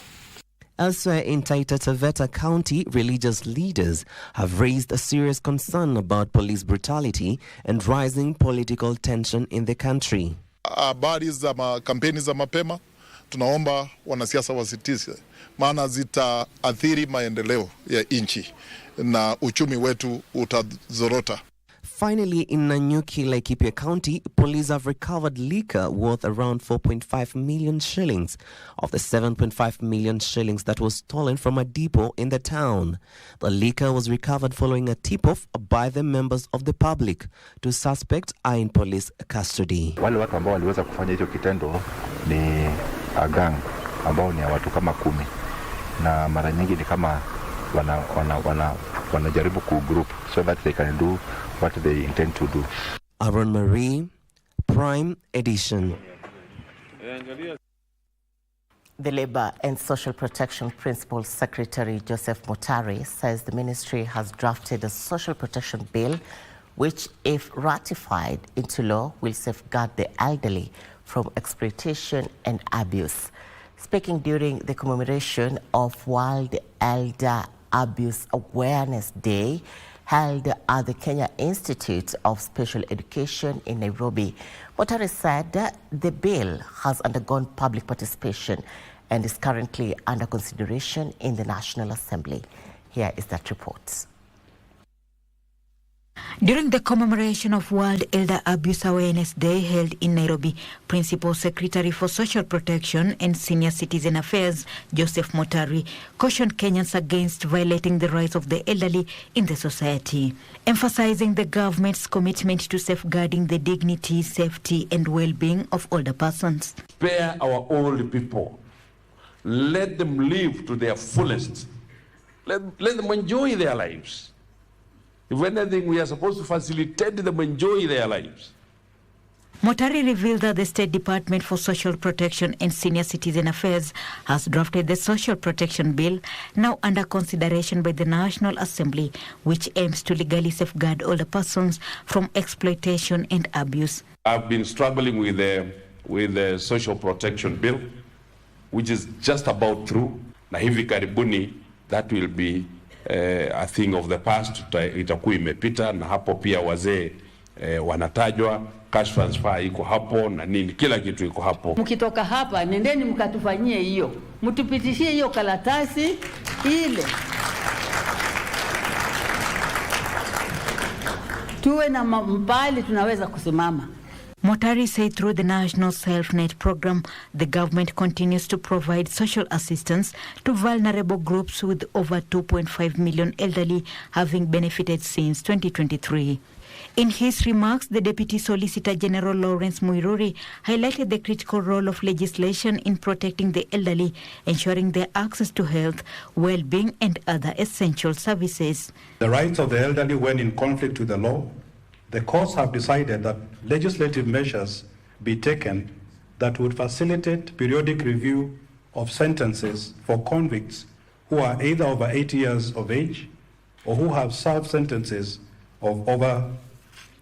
Elsewhere in Taita Taveta County, religious leaders have raised a serious concern about police brutality and rising political tension in the country. Habari za kampeni za mapema, tunaomba wanasiasa wasitize, maana zitaathiri maendeleo ya nchi na uchumi wetu utazorota. Finally, in Nanyuki, Laikipia County, police have recovered liquor worth around 4.5 million shillings of the 7.5 million shillings that was stolen from a depot in the town. The liquor was recovered following a tip-off by the members of the public. Two suspects are in police custody. Wale watu ambao waliweza kufanya hicho kitendo ni gang ambao ni watu kama 10, na mara nyingi ni kama wanajaribu kugroup so that they can do what they intend to do. Aaron Marie, Prime Edition. The Labour and Social Protection Principal Secretary Joseph Mutari says the ministry has drafted a social protection bill which, if ratified into law, will safeguard the elderly from exploitation and abuse. Speaking during the commemoration of World Elder Abuse Awareness Day held at the Kenya Institute of Special Education in Nairobi, Mutari said the bill has undergone public participation and is currently under consideration in the National Assembly. Here is that report. During the commemoration of World Elder Abuse Awareness Day held in Nairobi, Principal Secretary for Social Protection and Senior Citizen Affairs, Joseph Mutari, cautioned Kenyans against violating the rights of the elderly in the society, emphasizing the government's commitment to safeguarding the dignity, safety, and well-being of older persons. Spare our old people. Let them live to their fullest. Let them enjoy their lives. If anything, we are supposed to facilitate them enjoy their lives. Mutari revealed that the State Department for Social Protection and Senior Citizen Affairs has drafted the Social Protection Bill, now under consideration by the National Assembly, which aims to legally safeguard older persons from exploitation and abuse. I've been struggling with the Social Protection Bill, which is just about through. Na hivi karibuni, that will be a thing of the past. Itakuwa imepita, na hapo pia wazee wanatajwa, cash transfer iko hapo na nini, kila kitu iko hapo. Mkitoka hapa nendeni mkatufanyie hiyo, mtupitishie hiyo karatasi ile, tuwe na mbali tunaweza kusimama. Mutari said through the National Self-Net program, the government continues to provide social assistance to vulnerable groups, with over 2.5 million elderly having benefited since 2023. In his remarks, the Deputy Solicitor General Lawrence Muiruri highlighted the critical role of legislation in protecting the elderly, ensuring their access to health, well-being, and other essential services. The rights of the elderly when in conflict with the law, the courts have decided that legislative measures be taken that would facilitate periodic review of sentences for convicts who are either over 80 years of age or who have served sentences of over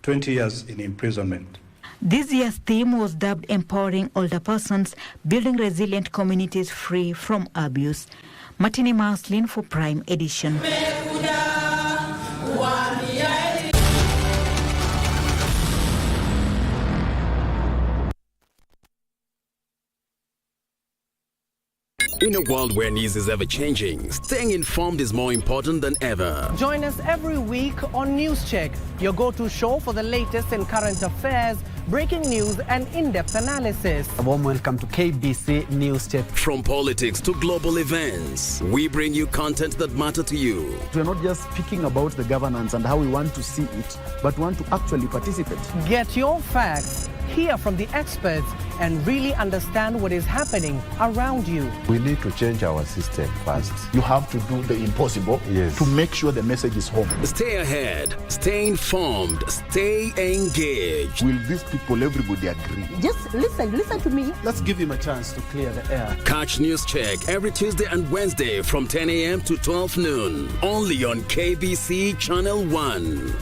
20 years in imprisonment. This year's theme was dubbed Empowering Older Persons, Building Resilient Communities Free from Abuse. Martini Marslin for Prime Edition. In a world where news is ever-changing, staying informed is more important than ever. Join us every week on News Check, your go-to show for the latest in current affairs, breaking news and in-depth analysis. A warm welcome to KBC News Check. From politics to global events, we bring you content that matter to you. We're not just speaking about the governance and how we want to see it, but want to actually participate. Get your facts, hear from the experts, and really understand what is happening around you. We need to change our system first. You have to do the impossible to make sure the message is home. Stay ahead, stay informed, stay engaged. Will these people, everybody agree? Just listen to me. Let's give him a chance to clear the air. Catch News Check every Tuesday and Wednesday from 10 a.m. to 12 noon. Only on KBC Channel 1.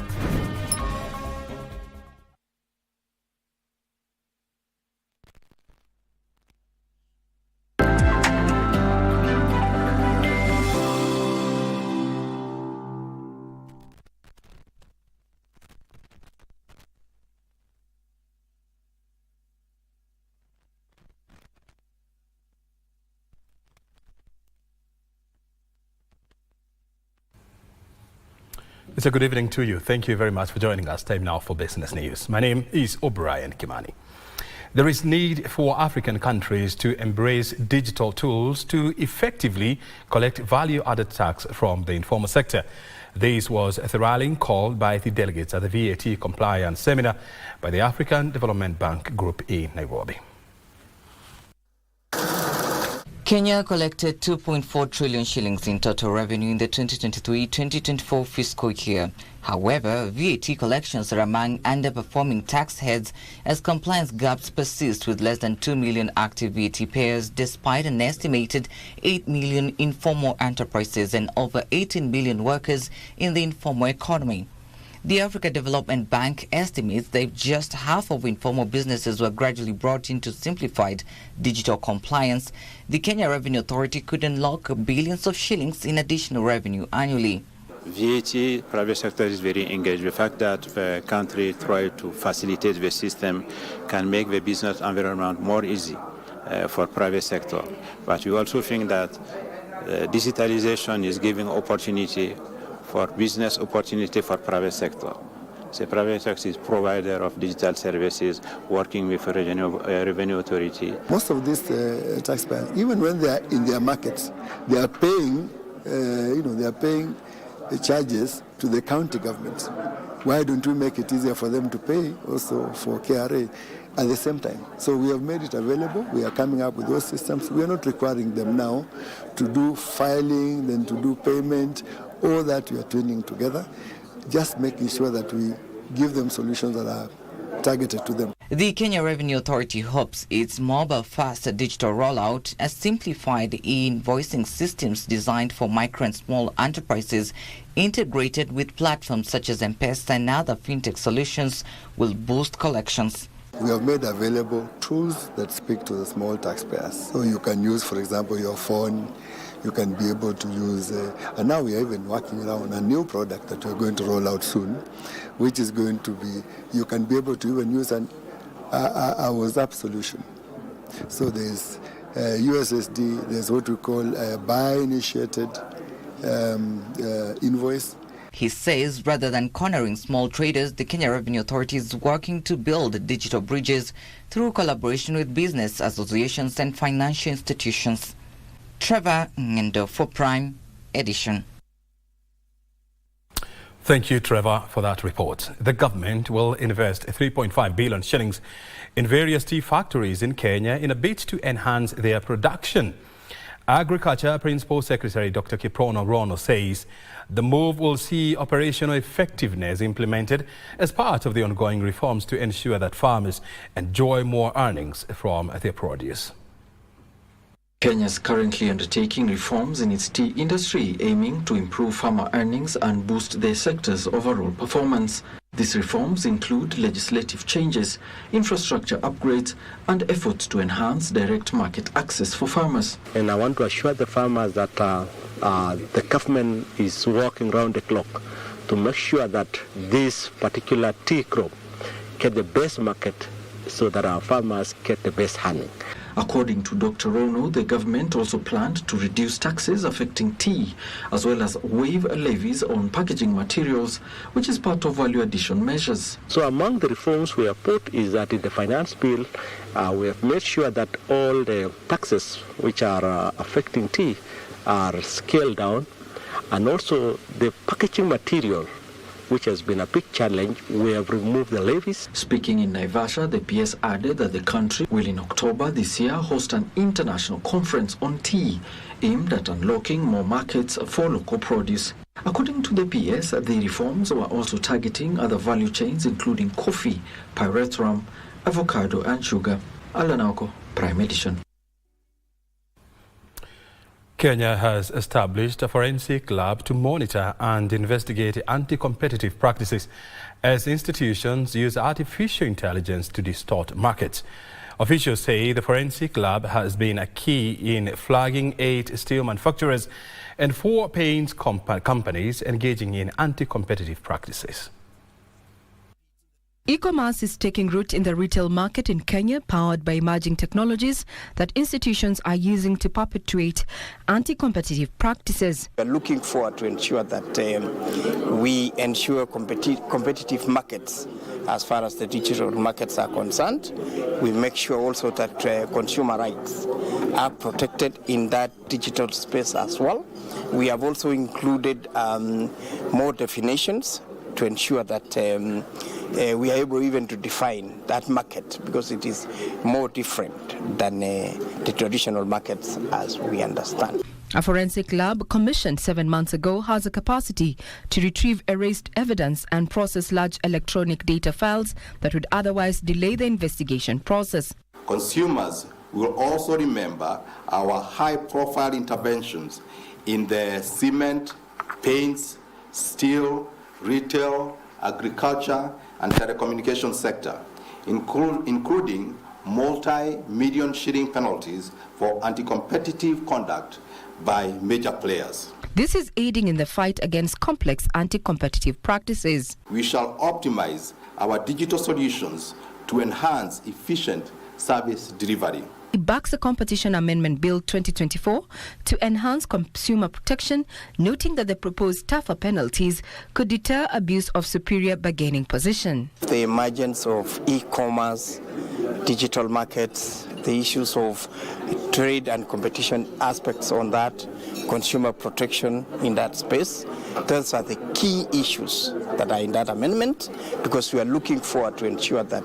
It's a good evening to you. Thank you very much for joining us. Time now for business news. My name is O'Brien Kimani. There is need for African countries to embrace digital tools to effectively collect value-added tax from the informal sector. This was a rallying called by the delegates at the VAT compliance seminar by the African Development Bank Group in Nairobi. Kenya collected 2.4 trillion shillings in total revenue in the 2023-2024 fiscal year. However, VAT collections are among underperforming tax heads as compliance gaps persist with less than 2 million active VAT payers despite an estimated 8 million informal enterprises and over 18 million workers in the informal economy. The Africa Development Bank estimates that just half of informal businesses were gradually brought into simplified digital compliance. The Kenya Revenue Authority could unlock billions of shillings in additional revenue annually. VAT, private sector is very engaged. The fact that the country try to facilitate the system can make the business environment more easy for private sector. But we also think that digitalization is giving opportunity for business opportunity for private sector. The private sector is provider of digital services, working with revenue authority. Most of these taxpayers, even when they are in their markets, they are paying, they are paying charges to the county government. Why don't we make it easier for them to pay also for KRA at the same time? So we have made it available. We are coming up with those systems. We are not requiring them now to do filing, then to do payment. All that we are training together, just making sure that we give them solutions that are targeted to them. The Kenya Revenue Authority hopes its mobile-first digital rollout, as simplified e-invoicing systems designed for micro and small enterprises, integrated with platforms such as M-Pesa and other fintech solutions, will boost collections. We have made available tools that speak to the small taxpayers. So you can use, for example, your phone. You can be able to use, and now we are even working around a new product that we're going to roll out soon, which is going to be, you can be able to even use a WhatsApp solution. So there's USSD, there's what we call a buyer-initiated invoice. He says rather than cornering small traders, the Kenya Revenue Authority is working to build digital bridges through collaboration with business associations and financial institutions. Trevor Ngendo for Prime Edition. Thank you, Trevor, for that report. The government will invest 3.5 billion shillings in various tea factories in Kenya in a bid to enhance their production. Agriculture Principal Secretary Dr. Kiprono Rono says the move will see operational effectiveness implemented as part of the ongoing reforms to ensure that farmers enjoy more earnings from their produce. Kenya is currently undertaking reforms in its tea industry, aiming to improve farmer earnings and boost the sector's overall performance. These reforms include legislative changes, infrastructure upgrades, and efforts to enhance direct market access for farmers. And I want to assure the farmers that the government is working round the clock to make sure that this particular tea crop get the best market so that our farmers get the best honey. According to Dr. Rono, the government also planned to reduce taxes affecting tea, as well as waive levies on packaging materials, which is part of value addition measures. So among the reforms we have put is that in the finance bill, we have made sure that all the taxes which are affecting tea are scaled down, and also the packaging material, which has been a big challenge, we have removed the levies. Speaking in Naivasha, the PS added that the country will in October this year host an international conference on tea aimed at unlocking more markets for local produce. According to the PS, the reforms were also targeting other value chains including coffee, pyrethrum, avocado and sugar. Alanauko, Prime Edition. Kenya has established a forensic lab to monitor and investigate anti-competitive practices as institutions use artificial intelligence to distort markets. Officials say the forensic lab has been a key in flagging 8 steel manufacturers and 4 paints companies engaging in anti-competitive practices. E-commerce is taking root in the retail market in Kenya, powered by emerging technologies that institutions are using to perpetuate anti-competitive practices. We are looking forward to ensure that we ensure competitive markets as far as the digital markets are concerned. We make sure also that consumer rights are protected in that digital space as well. We have also included more definitions to ensure that we are able even to define that market, because it is more different than the traditional markets as we understand. A forensic lab commissioned 7 months ago has a capacity to retrieve erased evidence and process large electronic data files that would otherwise delay the investigation process. Consumers will also remember our high-profile interventions in the cement, paints, steel, retail, agriculture, and telecommunications sector, including multi-million shilling penalties for anti-competitive conduct by major players. This is aiding in the fight against complex anti-competitive practices. We shall optimize our digital solutions to enhance efficient service delivery. It backs the Competition Amendment Bill 2024 to enhance consumer protection, noting that the proposed tougher penalties could deter abuse of superior bargaining position. The emergence of e-commerce, digital markets, the issues of trade and competition aspects on that, consumer protection in that space, those are the key issues that are in that amendment, because we are looking forward to ensure that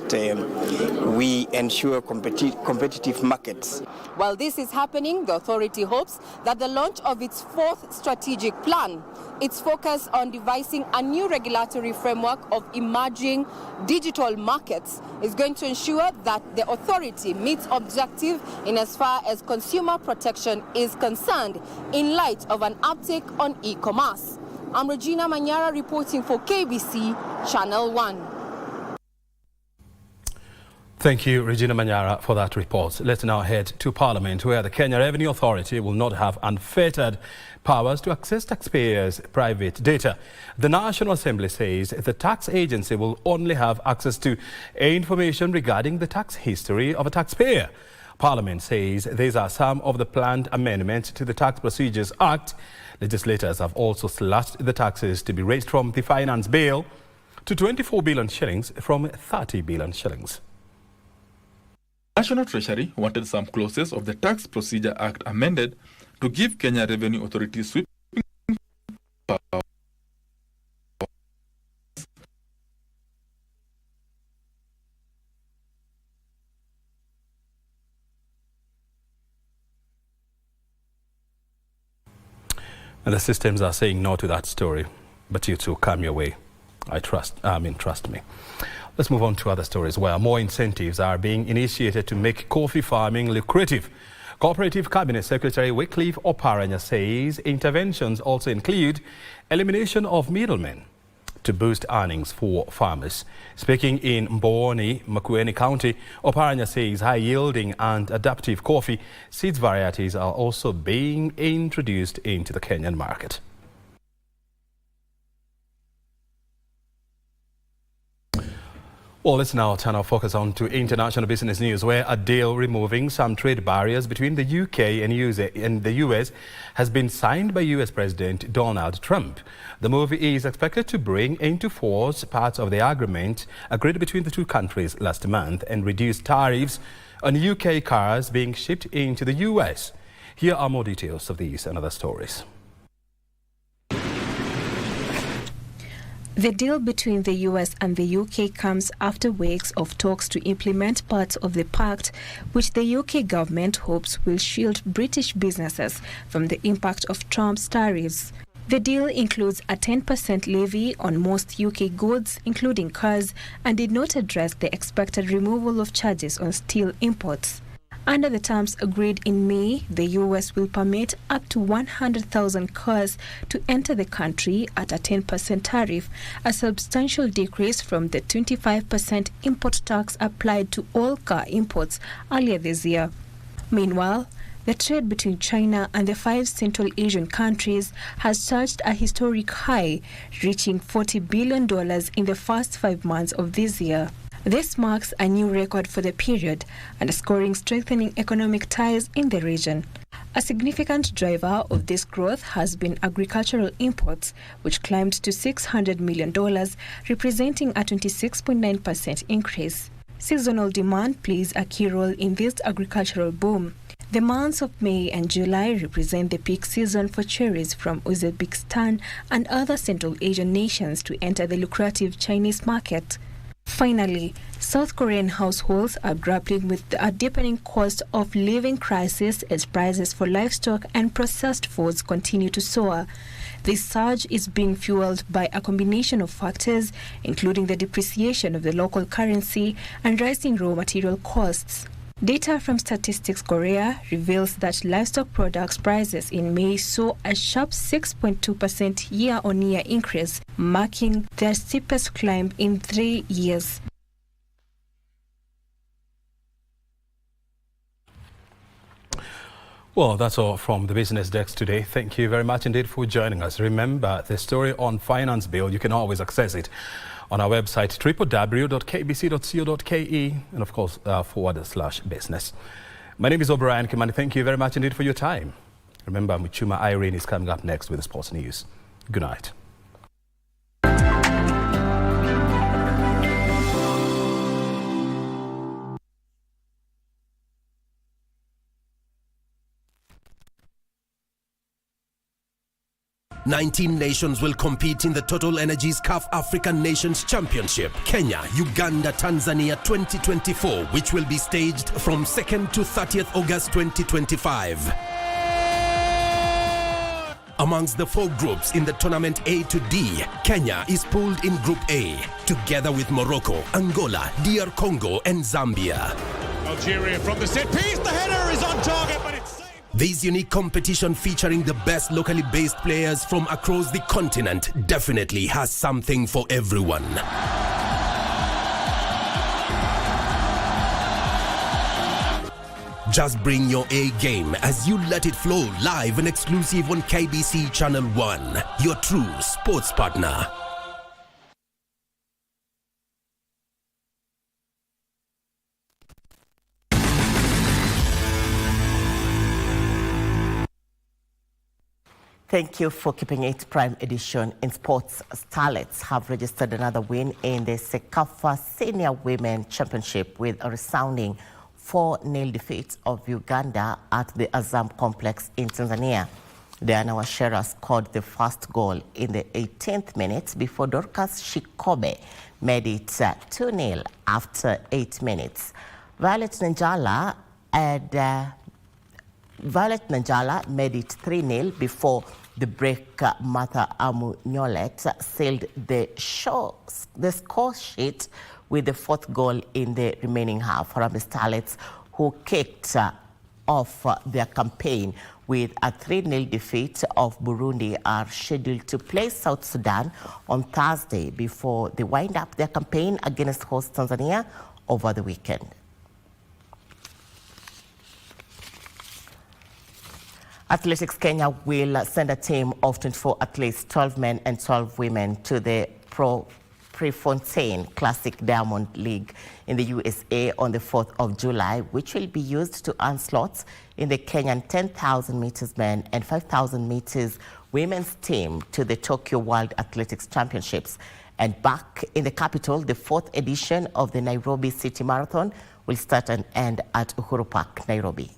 we ensure competitive markets. While this is happening, the authority hopes that the launch of its 4th strategic plan, its focus on devising a new regulatory framework of emerging digital markets, is going to ensure that the authority meets objective in as far as consumer protection is concerned in light of an uptick on e-commerce. I'm Regina Manyara reporting for KBC Channel 1. Thank you, Regina Manyara, for that report. Let's now head to Parliament, where the Kenya Revenue Authority will not have unfettered powers to access taxpayers' private data. The National Assembly says the tax agency will only have access to information regarding the tax history of a taxpayer. Parliament says these are some of the planned amendments to the Tax Procedures Act. Legislators have also slashed the taxes to be raised from the Finance Bill to 24 billion shillings from 30 billion shillings. National Treasury wanted some clauses of the Tax Procedure Act amended to give Kenya Revenue Authority sweeping power. And the systems are saying no to that story, but you two come your way. Trust me. Let's move on to other stories where more incentives are being initiated to make coffee farming lucrative. Cooperative Cabinet Secretary Wycliffe Oparanya says interventions also include elimination of middlemen to boost earnings for farmers. Speaking in Mboni, Makueni County, Oparanya says high-yielding and adaptive coffee seeds varieties are also being introduced into the Kenyan market. Well, let's now turn our focus on to international business news, where a deal removing some trade barriers between the UK and the US has been signed by US President Donald Trump. The move is expected to bring into force parts of the agreement agreed between the two countries last month and reduce tariffs on UK cars being shipped into the US. Here are more details of these and other stories. The deal between the US and the UK comes after weeks of talks to implement parts of the pact, which the UK government hopes will shield British businesses from the impact of Trump's tariffs. The deal includes a 10% levy on most UK goods, including cars, and did not address the expected removal of charges on steel imports. Under the terms agreed in May, the US will permit up to 100,000 cars to enter the country at a 10% tariff, a substantial decrease from the 25% import tax applied to all car imports earlier this year. Meanwhile, the trade between China and the 5 Central Asian countries has surged a historic high, reaching $40 billion in the first 5 months of this year. This marks a new record for the period, underscoring strengthening economic ties in the region. A significant driver of this growth has been agricultural imports, which climbed to $600 million, representing a 26.9% increase. Seasonal demand plays a key role in this agricultural boom. The months of May and July represent the peak season for cherries from Uzbekistan and other Central Asian nations to enter the lucrative Chinese market. Finally, South Korean households are grappling with a deepening cost of living crisis as prices for livestock and processed foods continue to soar. This surge is being fueled by a combination of factors, including the depreciation of the local currency and rising raw material costs. Data from Statistics Korea reveals that livestock products prices in May saw a sharp 6.2% year-on-year increase, marking their steepest climb in 3 years. Well, that's all from the Business Desk today. Thank you very much indeed for joining us. Remember, the story on Finance Bill, you can always access it on our website, www.kbc.co.ke, and of course, /business. My name is O'Brien Kimani. Thank you very much indeed for your time. Remember, Muchuma Irene is coming up next with the sports news. Good night. "19 nations will compete in the Total Energies CAF African Nations Championship, Kenya, Uganda, Tanzania 2024, which will be staged from 2nd to 30th August 2025. Amongst the 4 groups in the tournament A to D, Kenya is pooled in Group A, together with Morocco, Angola, DR Congo and Zambia. Algeria from the set piece, the header is on target, but it's saved. This unique competition featuring the best locally based players from across the continent definitely has something for everyone. Just bring your A game as you let it flow live and exclusive on KBC Channel 1, your true sports partner. Thank you for keeping it Prime Edition. In sports, Starlets have registered another win in the Sekafa Senior Women Championship with a resounding 4-0 defeat of Uganda at the Azam Complex in Tanzania. Diana Washera scored the first goal in the 18th minute before Dorcas Shikobe made it 2-0 after 8 minutes. Violet Nanjala made it 3-0 before the break. Martha Amunyolet sealed the score sheet with the 4th goal in the remaining half. Harambee Starlets, who kicked off their campaign with a 3-0 defeat of Burundi, are scheduled to play South Sudan on Thursday before they wind up their campaign against host Tanzania over the weekend. Athletics Kenya will send a team of 24 athletes, 12 men and 12 women, to the Prefontaine Classic Diamond League in the USA on the 4th of July, which will be used to earn slots in the Kenyan 10,000 meters men and 5,000 meters women's team to the Tokyo World Athletics Championships. And back in the capital, the 4th edition of the Nairobi City Marathon will start and end at Uhuru Park, Nairobi.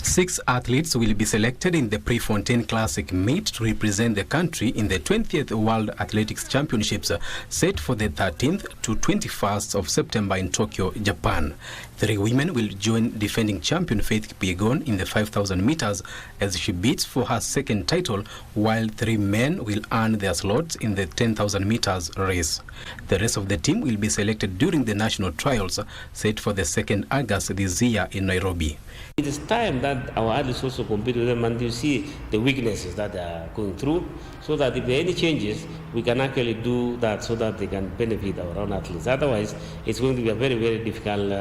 6 athletes will be selected in the Prefontaine Classic meet to represent the country in the 20th World Athletics Championships set for the 13th to 21st of September in Tokyo, Japan. 3 women will join defending champion Faith Kipyegon in the 5,000 meters as she bids for her second title, while 3 men will earn their slots in the 10,000 meters race. The rest of the team will be selected during the national trials set for the 2nd August this year in Nairobi. It is time that our athletes also compete with them and you see the weaknesses that they are going through, so that if there are any changes, we can actually do that so that they can benefit our own athletes. Otherwise, it's going to be a very, very difficult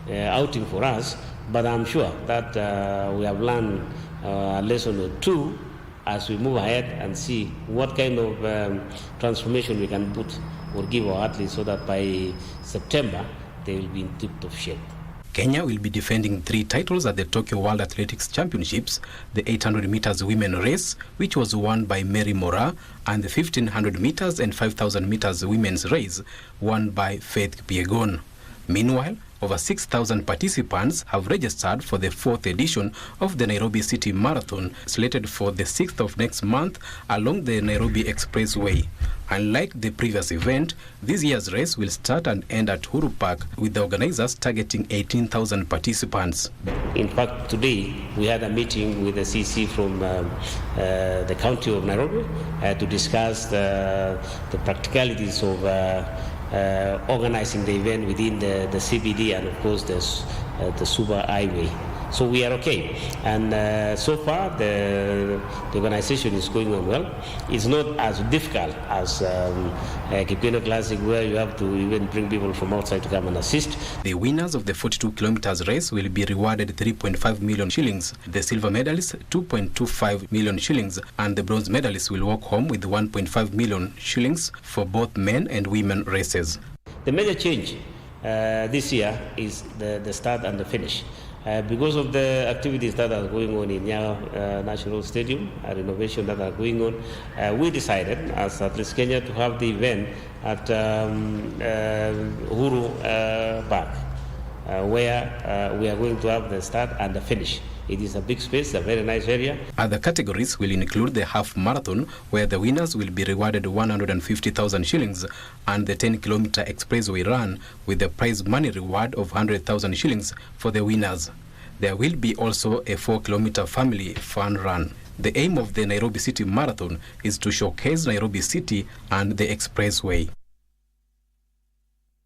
outing for us, but I'm sure that we have learned a lesson or two as we move ahead and see what kind of transformation we can put or give our athletes so that by September they will be in tip-top shape. Kenya will be defending 3 titles at the Tokyo World Athletics Championships, the 800 meters women race, which was won by Mary Mora, and the 1500 meters and 5000 meters women's race, won by Faith Kipyegon. Meanwhile, over 6,000 participants have registered for the 4th edition of the Nairobi City Marathon, slated for the 6th of next month along the Nairobi Expressway. Unlike the previous event, this year's race will start and end at Uhuru Park, with the organizers targeting 18,000 participants. In fact, today we had a meeting with the CC from the county of Nairobi to discuss the practicalities of organizing the event within the CBD and of course the Super Highway. So we are okay, and so far the organization is going on well. It's not as difficult as Kipyegon Classic, where you have to even bring people from outside to come and assist. The winners of the 42 kilometers race will be rewarded 3.5 million shillings, the silver medalists 2.25 million shillings, and the bronze medalists will walk home with 1.5 million shillings for both men and women races. The major change this year is the start and the finish. Because of the activities that are going on in Nyayo National Stadium, renovation that are going on, we decided as Athletes Kenya to have the event at Uhuru Park, where we are going to have the start and the finish. It is a big space, a very nice area. Other categories will include the half marathon, where the winners will be rewarded 150,000 shillings, and the 10-kilometer expressway run with a prize money reward of 100,000 shillings for the winners. There will be also a 4-kilometer family fun run. The aim of the Nairobi City Marathon is to showcase Nairobi City and the expressway.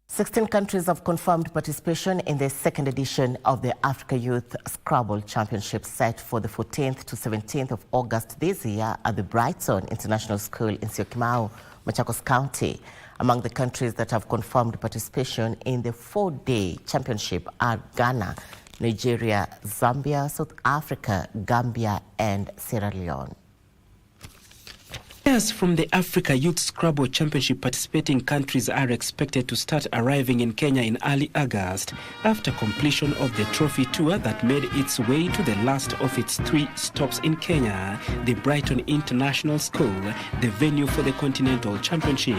16 countries have confirmed participation in the 2nd edition of the Africa Youth Scrabble Championship set for the 14th to 17th of August this year at the Brighton International School in Syokimau, Machakos County. Among the countries that have confirmed participation in the 4-day championship are Ghana, Nigeria, Zambia, South Africa, Gambia, and Sierra Leone. Players from the Africa Youth Scrabble Championship participating countries are expected to start arriving in Kenya in early August after completion of the trophy tour that made its way to the last of its 3 stops in Kenya, the Brighton International School, the venue for the Continental Championship.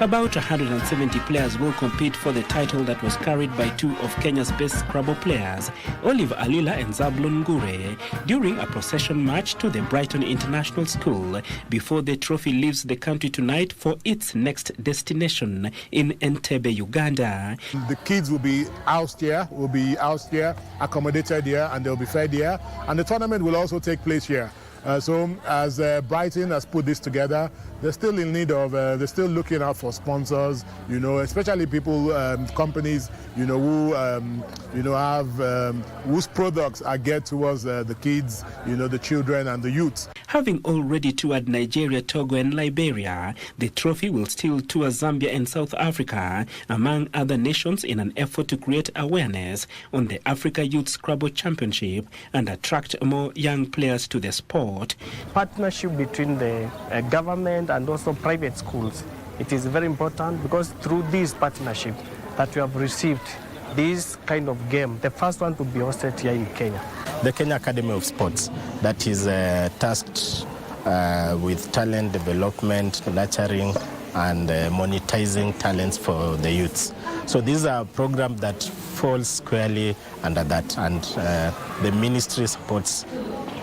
About 170 players will compete for the title that was carried by 2 of Kenya's best Scrabble players, Olive Alila and Zablon Ngure, during a procession march to the Brighton International School before the trophy leaves the country tonight for its next destination in Entebbe, Uganda. The kids will be housed here, accommodated here, and they'll be fed here. And the tournament will also take place here. So as Brighton has put this together, they're still in need of, they're still looking out for sponsors, especially people, companies, who, have, whose products are geared towards the kids, the children and the youth. Having already toured Nigeria, Togo and Liberia, the trophy will still tour Zambia and South Africa, among other nations, in an effort to create awareness on the Africa Youth Scrabble Championship and attract more young players to the sport. Partnership between the government and also private schools It is very important because through this partnership that we have received this kind of game, the first one to be hosted here in Kenya. The Kenya Academy of Sports that is tasked with talent development, nurturing, and monetizing talents for the youths. So these are programs that fall squarely under that, and the ministry supports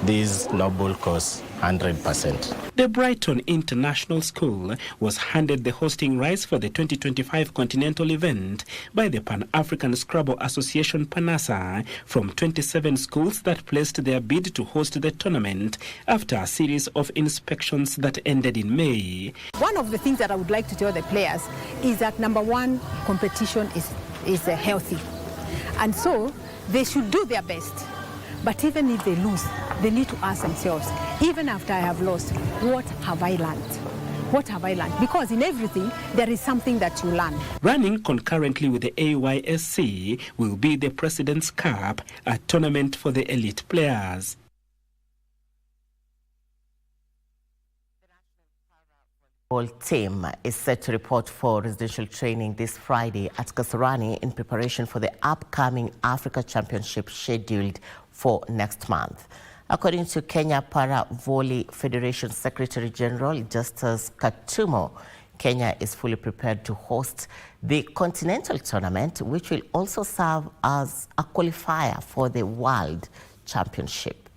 this noble cause 100%. The Brighton International School was handed the hosting rights for the 2025 continental event by the Pan-African Scrabble Association PANASA from 27 schools that placed their bid to host the tournament after a series of inspections that ended in May. One of the things that I would like to tell the players is that, number one, competition is healthy. And so they should do their best. But even if they lose, they need to ask themselves, even after I have lost, what have I learned? What have I learned? Because in everything, there is something that you learn. Running concurrently with the AYSC will be the President's Cup, a tournament for the elite players. Team is set to report for residential training this Friday at Kasarani in preparation for the upcoming Africa Championship scheduled for next month. According to Kenya Para Volley Federation Secretary General Justus Katumo, Kenya is fully prepared to host the continental tournament, which will also serve as a qualifier for the World Championship.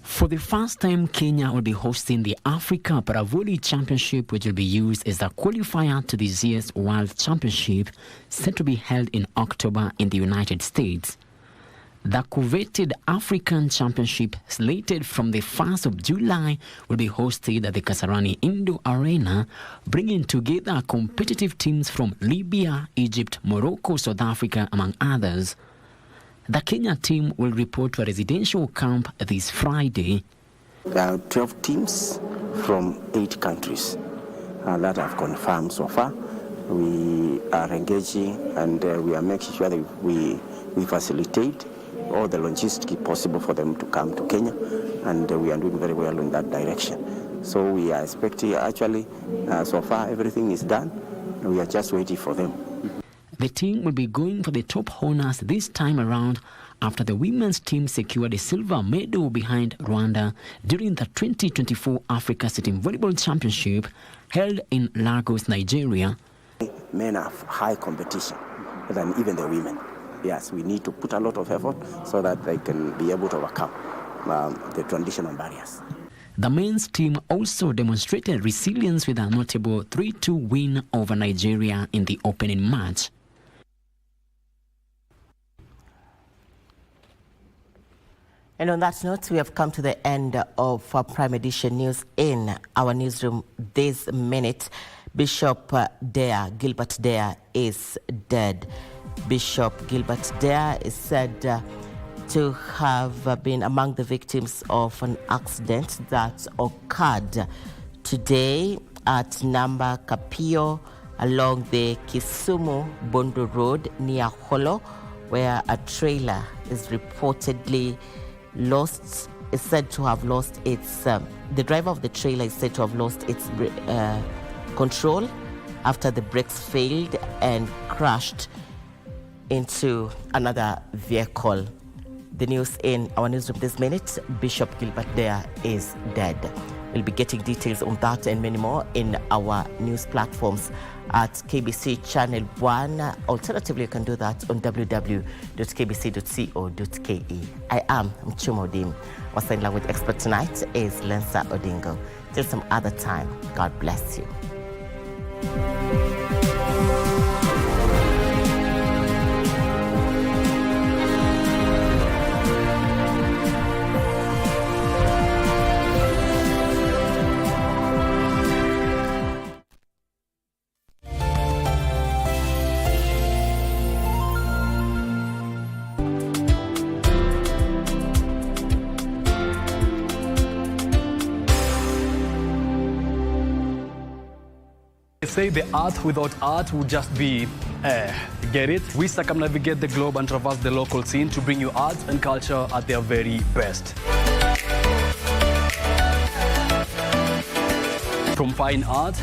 For the first time, Kenya will be hosting the Africa Para-Volley Championship, which will be used as a qualifier to this year's World Championship, set to be held in October in the United States. The coveted African Championship, slated from the 1st of July, will be hosted at the Kasarani Indo Arena, bringing together competitive teams from Libya, Egypt, Morocco, South Africa, among others. The Kenya team will report to a residential camp this Friday. There are 12 teams from 8 countries that have confirmed so far. We are engaging and we are making sure that we facilitate all the logistics possible for them to come to Kenya, and we are doing very well in that direction. So we are expecting, actually, so far everything is done. We are just waiting for them. The team will be going for the top honors this time around after the women's team secured a silver medal behind Rwanda during the 2024 Africa Sitting Volleyball Championship held in Lagos, Nigeria. Men have high competition than even the women. Yes, we need to put a lot of effort so that they can be able to overcome the traditional barriers. The men's team also demonstrated resilience with a notable 3-2 win over Nigeria in the opening match. And on that note, we have come to the end of Prime Edition News in our newsroom this minute. Bishop Gilbert Dare is dead. Bishop Gilbert Dare is said to have been among the victims of an accident that occurred today at Namba Kapio along the Kisumu Bondo Road near Holo, where a trailer is reportedly lost. Is said to have lost its the driver of the trailer is said to have lost its control after the brakes failed and crashed into another vehicle. The news in our newsroom this minute: Bishop Gilbert Dare is dead. We'll be getting details on that and many more in our news platforms at KBC Channel 1. Alternatively, you can do that on www.kbc.co.ke. I am Muchuma Odim. Our sign language expert tonight is Lensa Odingo. Till some other time, God bless you. Say the earth without art would just be get it? We circumnavigate the globe and traverse the local scene to bring you art and culture at their very best. from fine art,